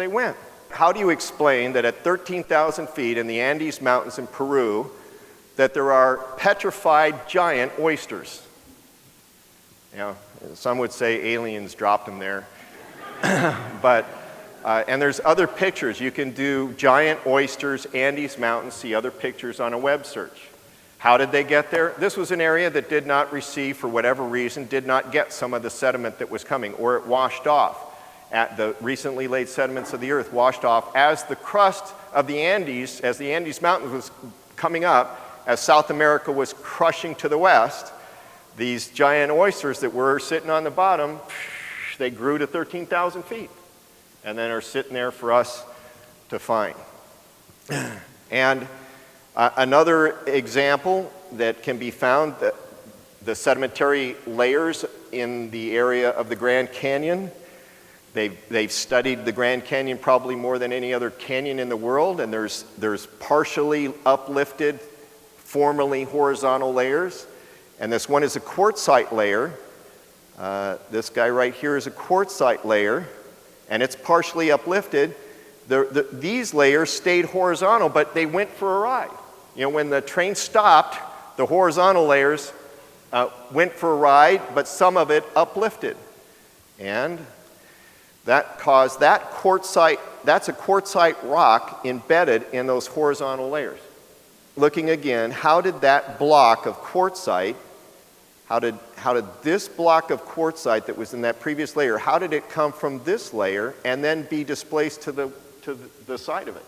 went. How do you explain that at 13,000 feet in the Andes Mountains in Peru that there are petrified giant oysters? Some would say aliens dropped them there. And there's other pictures. You can do giant oysters, Andes Mountains, see other pictures on a web search. How did they get there? This was an area that did not receive, for whatever reason, did not get some of the sediment that was coming, or it washed off. At the recently laid sediments of the earth washed off as the crust of the Andes, as the Andes Mountains was coming up, as South America was crushing to the west, these giant oysters that were sitting on the bottom, they grew to 13,000 feet and then are sitting there for us to find. And another example that can be found, the sedimentary layers in the area of the Grand Canyon. They've studied the Grand Canyon probably more than any other canyon in the world, and there's partially uplifted, formerly horizontal layers. And this one is a quartzite layer. This guy right here is a quartzite layer, and it's partially uplifted. These layers stayed horizontal, but they went for a ride. When the train stopped, the horizontal layers went for a ride, but some of it uplifted. And that caused that quartzite, that's a quartzite rock embedded in those horizontal layers. Looking again, how did that block of quartzite, how did this block of quartzite that was in that previous layer, how did it come from this layer and then be displaced to the side of it?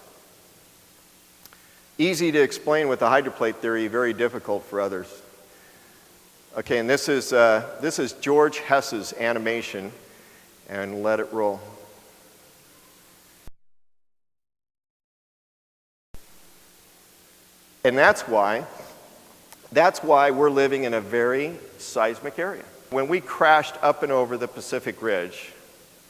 Easy to explain with the hydroplate theory, very difficult for others. Okay, and this is George Hess's animation, and let it roll. And that's why we're living in a very seismic area. When we crashed up and over the Pacific Ridge,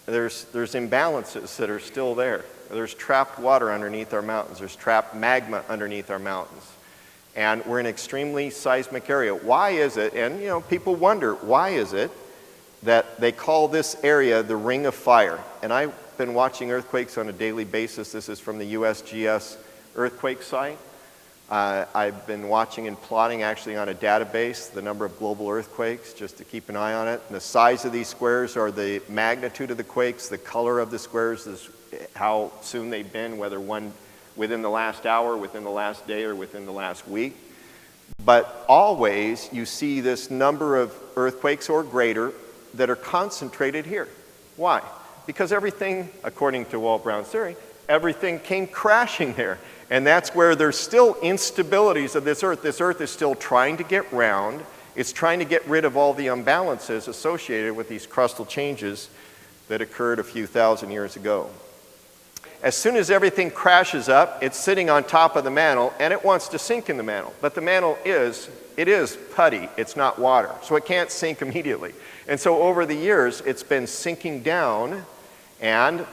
there's imbalances that are still there. There's trapped water underneath our mountains. There's trapped magma underneath our mountains. And we're in an extremely seismic area. Why is it, and people wonder, why is it that they call this area the Ring of Fire? And I've been watching earthquakes on a daily basis. This is from the USGS earthquake site. I've been watching and plotting actually on a database the number of global earthquakes just to keep an eye on it. And the size of these squares are the magnitude of the quakes. The color of the squares is how soon they've been, whether one within the last hour, within the last day, or within the last week. But always you see this number of earthquakes or greater that are concentrated here. Why? Because everything, according to Walt Brown's theory, everything came crashing there. And that's where there's still instabilities of this Earth. This Earth is still trying to get round. It's trying to get rid of all the imbalances associated with these crustal changes that occurred a few thousand years ago. As soon as everything crashes up, it's sitting on top of the mantle, and it wants to sink in the mantle. But the mantle is putty. It's not water, so it can't sink immediately. And so over the years, it's been sinking down, and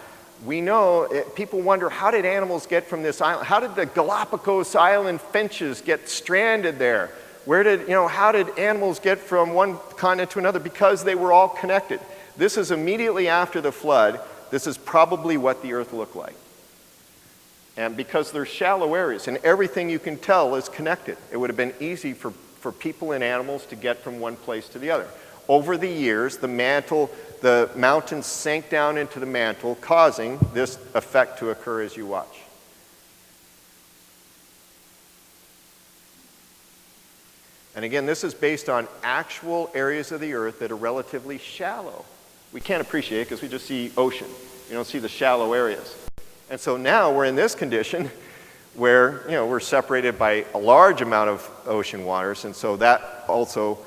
we know, people wonder, how did animals get from this island? How did the Galapagos Island finches get stranded there? How did animals get from one continent to another? Because they were all connected. This is immediately after the flood. This is probably what the Earth looked like. And because there's shallow areas and everything you can tell is connected, it would have been easy for people and animals to get from one place to the other. over the years, the mountains sank down into the mantle, causing this effect to occur as you watch. And again, this is based on actual areas of the Earth that are relatively shallow. We can't appreciate it because we just see ocean. You don't see the shallow areas. And so now we're in this condition where, we're separated by a large amount of ocean waters, and so that also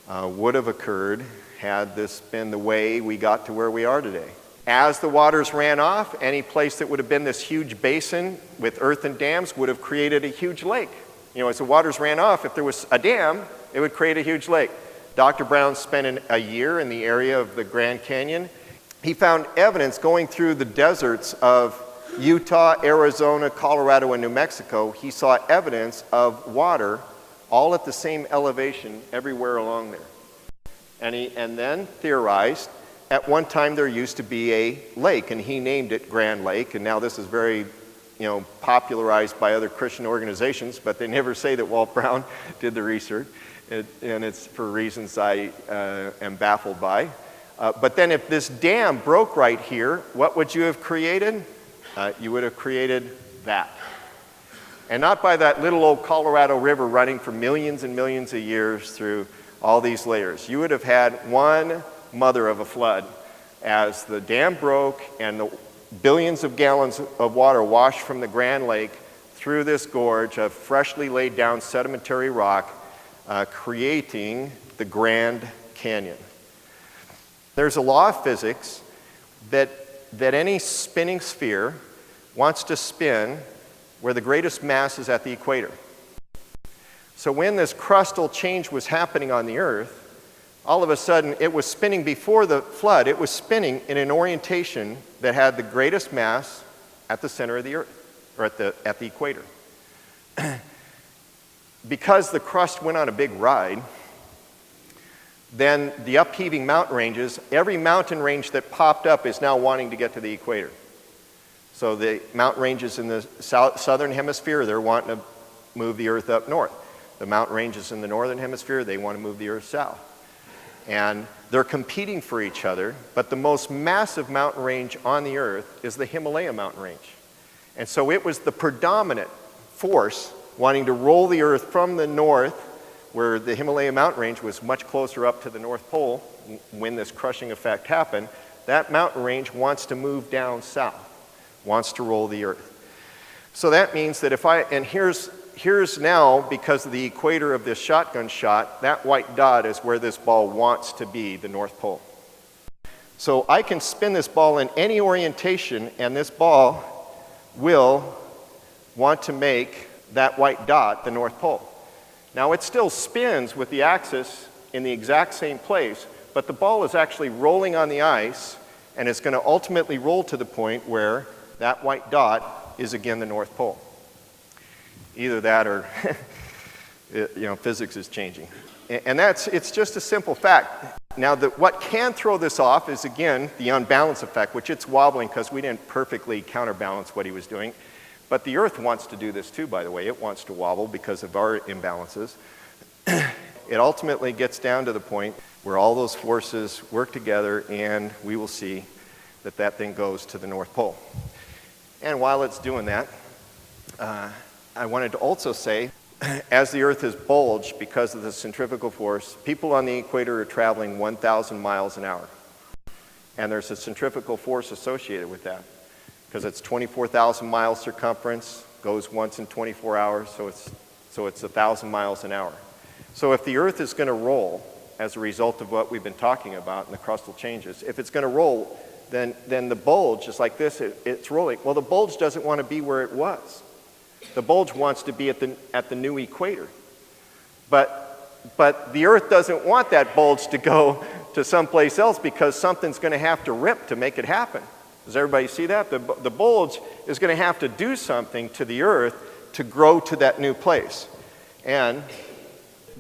would have occurred had this been the way we got to where we are today. As the waters ran off, any place that would have been this huge basin with earthen dams would have created a huge lake. As the waters ran off, if there was a dam, it would create a huge lake. Dr. Brown spent a year in the area of the Grand Canyon. He found evidence going through the deserts of Utah, Arizona, Colorado, and New Mexico. He saw evidence of water all at the same elevation everywhere along there. And then theorized, at one time there used to be a lake, and he named it Grand Lake, and now this is very popularized by other Christian organizations, but they never say that Walt Brown did the research, and it's for reasons I am baffled by. But then if this dam broke right here, what would you have created? You would have created that. And not by that little old Colorado River running for millions and millions of years through all these layers. You would have had one mother of a flood as the dam broke and the billions of gallons of water washed from the Grand Lake through this gorge of freshly laid down sedimentary rock, creating the Grand Canyon. There's a law of physics that any spinning sphere wants to spin where the greatest mass is at the equator. So when this crustal change was happening on the Earth, all of a sudden it was spinning before the flood. It was spinning in an orientation that had the greatest mass at the center of the Earth, or at the equator. Because the crust went on a big ride, then the upheaving mountain ranges, every mountain range that popped up is now wanting to get to the equator. So the mountain ranges in the southern hemisphere, they're wanting to move the Earth up north. The mountain ranges in the northern hemisphere, they want to move the Earth south. And they're competing for each other, but the most massive mountain range on the Earth is the Himalaya mountain range. And so it was the predominant force wanting to roll the Earth from the north, where the Himalaya mountain range was much closer up to the North Pole when this crushing effect happened. That mountain range wants to move down south, wants to roll the Earth. So that means that and here's now, because of the equator of this shotgun shot, that white dot is where this ball wants to be, the North Pole. So I can spin this ball in any orientation, and this ball will want to make that white dot the North Pole. Now it still spins with the axis in the exact same place, but the ball is actually rolling on the ice, and it's going to ultimately roll to the point where that white dot is again the North Pole. Either that or physics is changing. And it's just a simple fact. Now, what can throw this off is, again, the unbalance effect, which it's wobbling because we didn't perfectly counterbalance what he was doing. But the Earth wants to do this too, by the way. It wants to wobble because of our imbalances. It ultimately gets down to the point where all those forces work together, and we will see that that thing goes to the North Pole. And while it's doing that, I wanted to also say, as the Earth has bulged because of the centrifugal force, people on the equator are traveling 1,000 miles an hour. And there's a centrifugal force associated with that, because it's 24,000 miles circumference, goes once in 24 hours, so it's 1,000 miles an hour. So if the Earth is going to roll as a result of what we've been talking about in the crustal changes, if it's going to roll, then the bulge is like this, it's rolling. Well, the bulge doesn't want to be where it was. The bulge wants to be at the new equator. But the Earth doesn't want that bulge to go to someplace else because something's going to have to rip to make it happen. Does everybody see that? The bulge is going to have to do something to the Earth to grow to that new place. And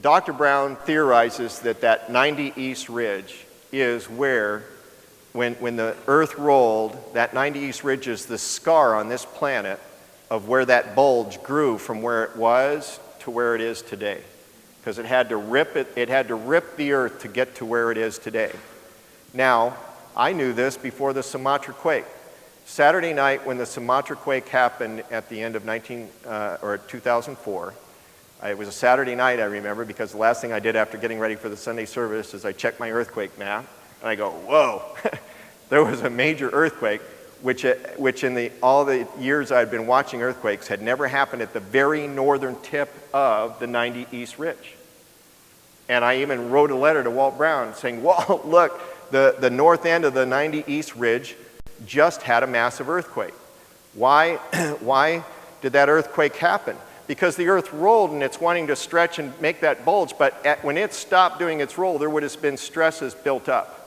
Dr. Brown theorizes that 90 East Ridge is where, when the Earth rolled, that 90 East Ridge is the scar on this planet of where that bulge grew from where it was to where it is today. because it had to rip the Earth to get to where it is today. Now, I knew this before the Sumatra quake. Saturday night when the Sumatra quake happened at the end of 2004, it was a Saturday night, I remember, because the last thing I did after getting ready for the Sunday service is I checked my earthquake map, and I go, whoa, there was a major earthquake, which in all the years I'd been watching earthquakes had never happened at the very northern tip of the 90 East Ridge. And I even wrote a letter to Walt Brown saying, Walt, look, the north end of the 90 East Ridge just had a massive earthquake. Why did that earthquake happen? Because the Earth rolled and it's wanting to stretch and make that bulge, but when it stopped doing its roll, there would have been stresses built up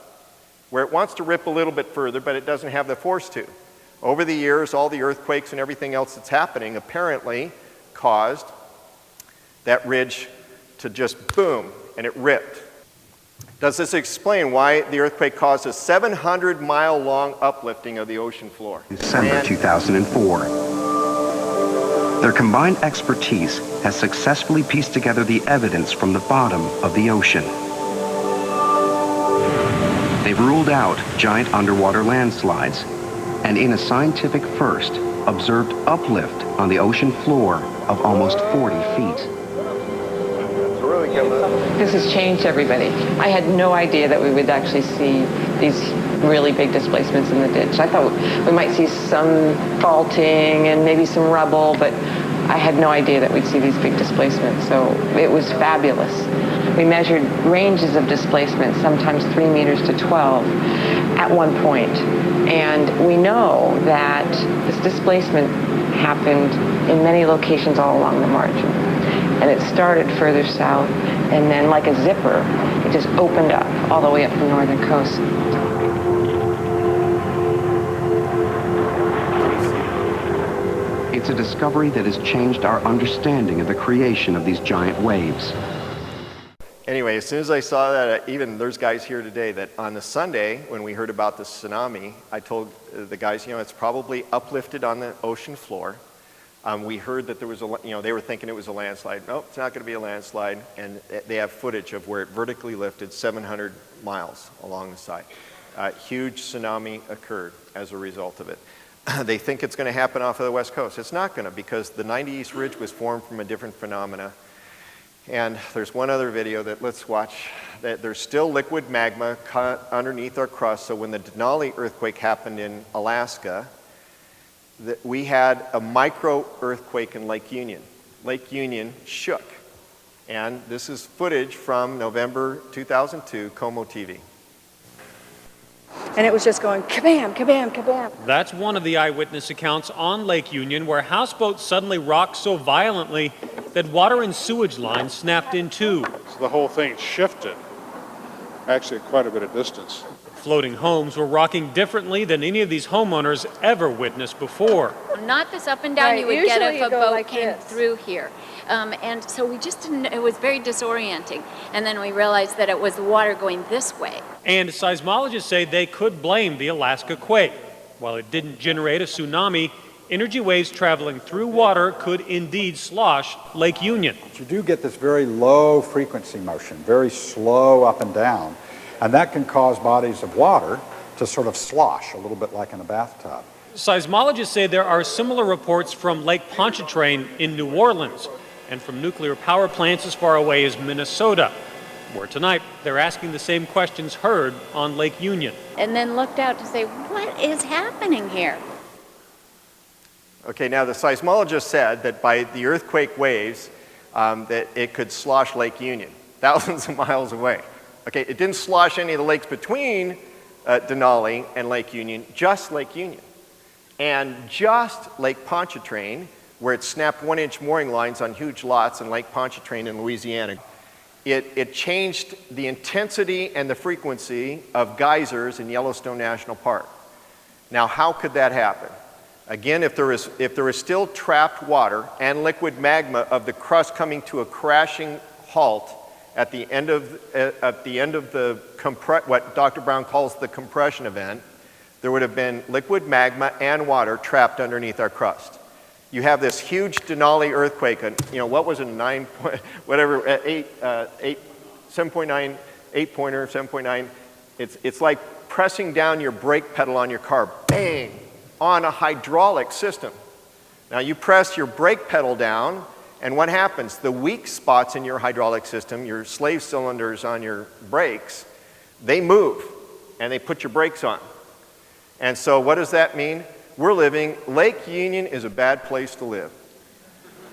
where it wants to rip a little bit further, but it doesn't have the force to. Over the years, all the earthquakes and everything else that's happening apparently caused that ridge to just boom, and it ripped. Does this explain why the earthquake caused a 700-mile-long uplifting of the ocean floor? December 2004. Their combined expertise has successfully pieced together the evidence from the bottom of the ocean. They've ruled out giant underwater landslides, and in a scientific first, observed uplift on the ocean floor of almost 40 feet. This has changed everybody. I had no idea that we would actually see these really big displacements in the ditch. I thought we might see some faulting and maybe some rubble, but I had no idea that we'd see these big displacements, so it was fabulous. We measured ranges of displacement, sometimes 3 meters to 12 at one point, and we know that this displacement happened in many locations all along the margin. And it started further south, and then like a zipper, it just opened up all the way up the northern coast. It's a discovery that has changed our understanding of the creation of these giant waves. Anyway, as soon as I saw that, even there's guys here today that on the Sunday, when we heard about the tsunami, I told the guys, it's probably uplifted on the ocean floor. We heard that there was they were thinking it was a landslide. Nope, it's not going to be a landslide. And they have footage of where it vertically lifted 700 miles along the side. Huge tsunami occurred as a result of it. They think it's going to happen off of the West Coast. It's not going to, because the 90 East Ridge was formed from a different phenomena. And there's one other video that let's watch. That there's still liquid magma underneath our crust. So when the Denali earthquake happened in Alaska, we had a micro earthquake in Lake Union. Lake Union shook. And this is footage from November 2002, Como TV. And it was just going kabam, kabam, kabam. That's one of the eyewitness accounts on Lake Union, where houseboats suddenly rocked so violently that water and sewage lines snapped in two. So the whole thing shifted, actually quite a bit of distance. Floating homes were rocking differently than any of these homeowners ever witnessed before. Not this up and down Right, you would get usually if a you go boat like came this. through here. And so we just didn't, it was very disorienting. And then we realized that it was the water going this way. And seismologists say they could blame the Alaska quake. While it didn't generate a tsunami, energy waves traveling through water could indeed slosh Lake Union. You do get this very low frequency motion, very slow up and down, and that can cause bodies of water to sort of slosh, a little bit like in a bathtub. Seismologists say there are similar reports from Lake Pontchartrain in New Orleans and from nuclear power plants as far away as Minnesota, where tonight they're asking the same questions heard on Lake Union. And then looked out to say, what is happening here? Okay, now the seismologist said that by the earthquake waves, that it could slosh Lake Union, thousands of miles away. Okay, it didn't slosh any of the lakes between Denali and Lake Union, just Lake Union. And just Lake Pontchartrain, where it snapped 1-inch mooring lines on huge lots in Lake Pontchartrain in Louisiana, it changed the intensity and the frequency of geysers in Yellowstone National Park. Now, how could that happen? Again, if there was still trapped water and liquid magma of the crust coming to a crashing halt at the end of the what Dr. Brown calls the compression event, there would have been liquid magma and water trapped underneath our crust. You have this huge Denali earthquake, what was it, 7.9, 8-pointer, 7.9. It's like pressing down your brake pedal on your car, bang, on a hydraulic system. Now you press your brake pedal down, and what happens? The weak spots in your hydraulic system, your slave cylinders on your brakes, they move, and they put your brakes on. And so what does that mean? Lake Union is a bad place to live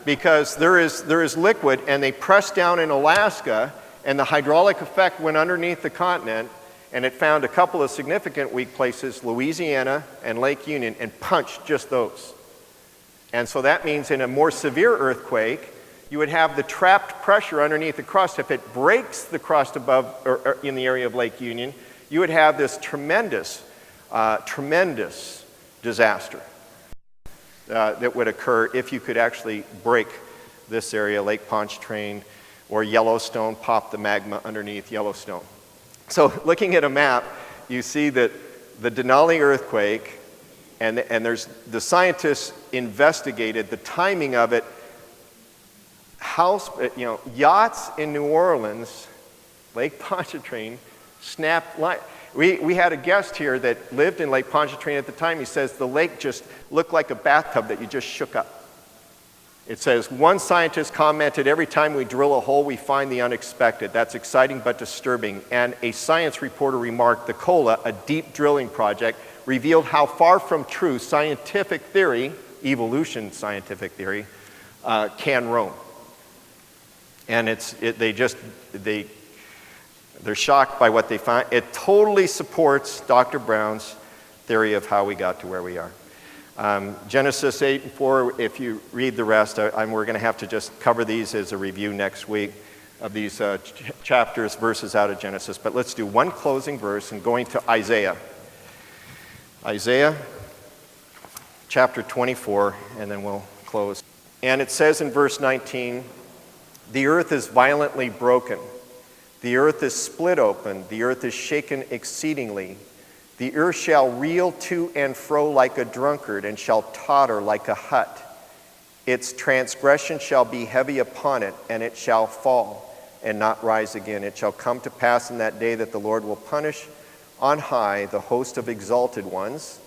because there is liquid, and they pressed down in Alaska, and the hydraulic effect went underneath the continent, and it found a couple of significant weak places, Louisiana and Lake Union, and punched just those. And so that means in a more severe earthquake, you would have the trapped pressure underneath the crust. If it breaks the crust above or in the area of Lake Union, you would have this tremendous disaster that would occur if you could actually break this area, Lake Pontchartrain or Yellowstone, pop the magma underneath Yellowstone. So looking at a map, you see that the Denali earthquake, and there's the scientists investigated the timing of it. Yachts in New Orleans, Lake Pontchartrain, snapped light. We had a guest here that lived in Lake Pontchartrain at the time. He says the lake just looked like a bathtub that you just shook up. It says, one scientist commented, every time we drill a hole, we find the unexpected. That's exciting but disturbing. And a science reporter remarked, the COLA, a deep drilling project, revealed how far from true scientific theory, evolution scientific theory, can roam. And they're shocked by what they find. It totally supports Dr. Brown's theory of how we got to where we are. Genesis 8 and 4, if you read the rest, we're going to have to just cover these as a review next week of these chapters, verses out of Genesis. But let's do one closing verse and going to Isaiah. Isaiah chapter 24, and then we'll close. And it says in verse 19, the earth is violently broken. The earth is split open. The earth is shaken exceedingly. The earth shall reel to and fro like a drunkard, and shall totter like a hut. Its transgression shall be heavy upon it, and it shall fall and not rise again. It shall come to pass in that day that the Lord will punish on high the host of exalted ones.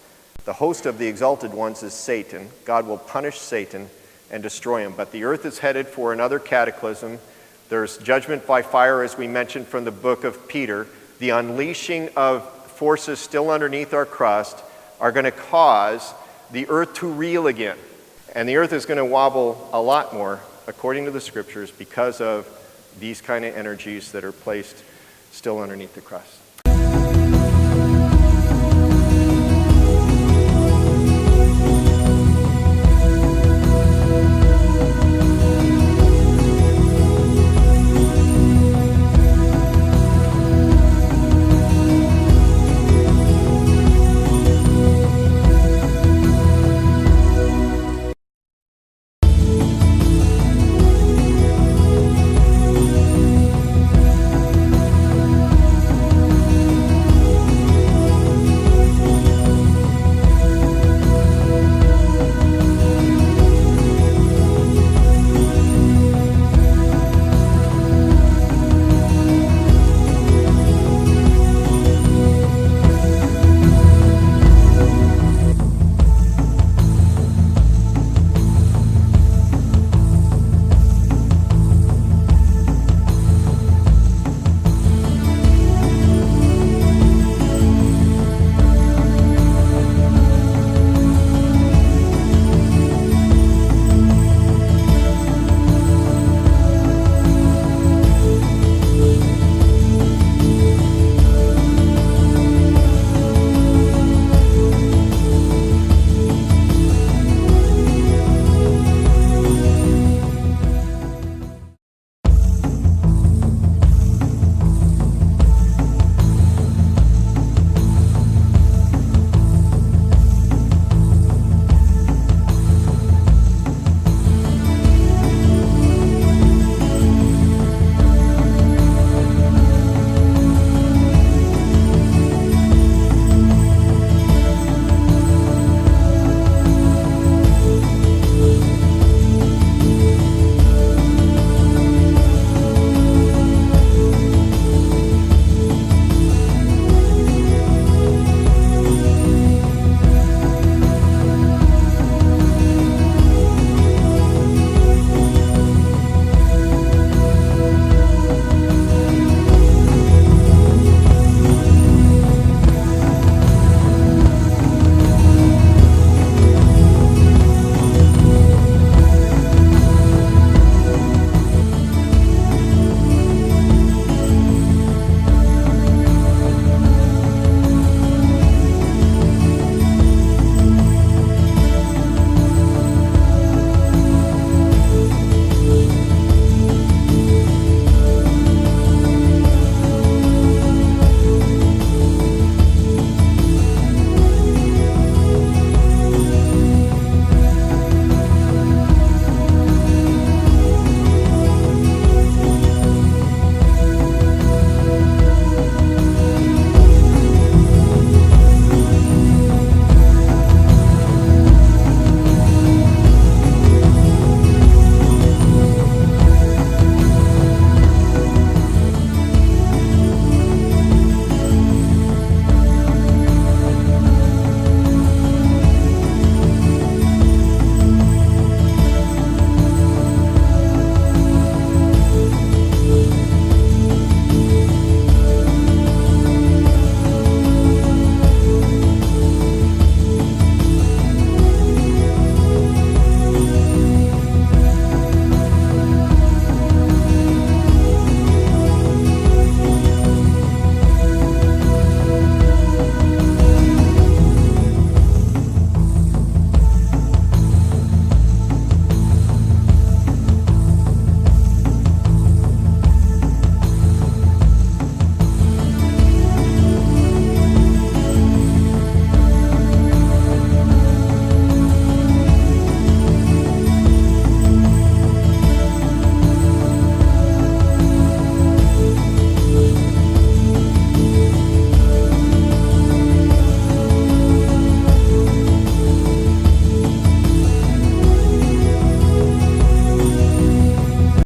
The host of the exalted ones is Satan. God will punish Satan and destroy him. But the earth is headed for another cataclysm. There's judgment by fire, as we mentioned from the book of Peter. The unleashing of forces still underneath our crust are going to cause the earth to reel again. And the earth is going to wobble a lot more, according to the scriptures, because of these kind of energies that are placed still underneath the crust.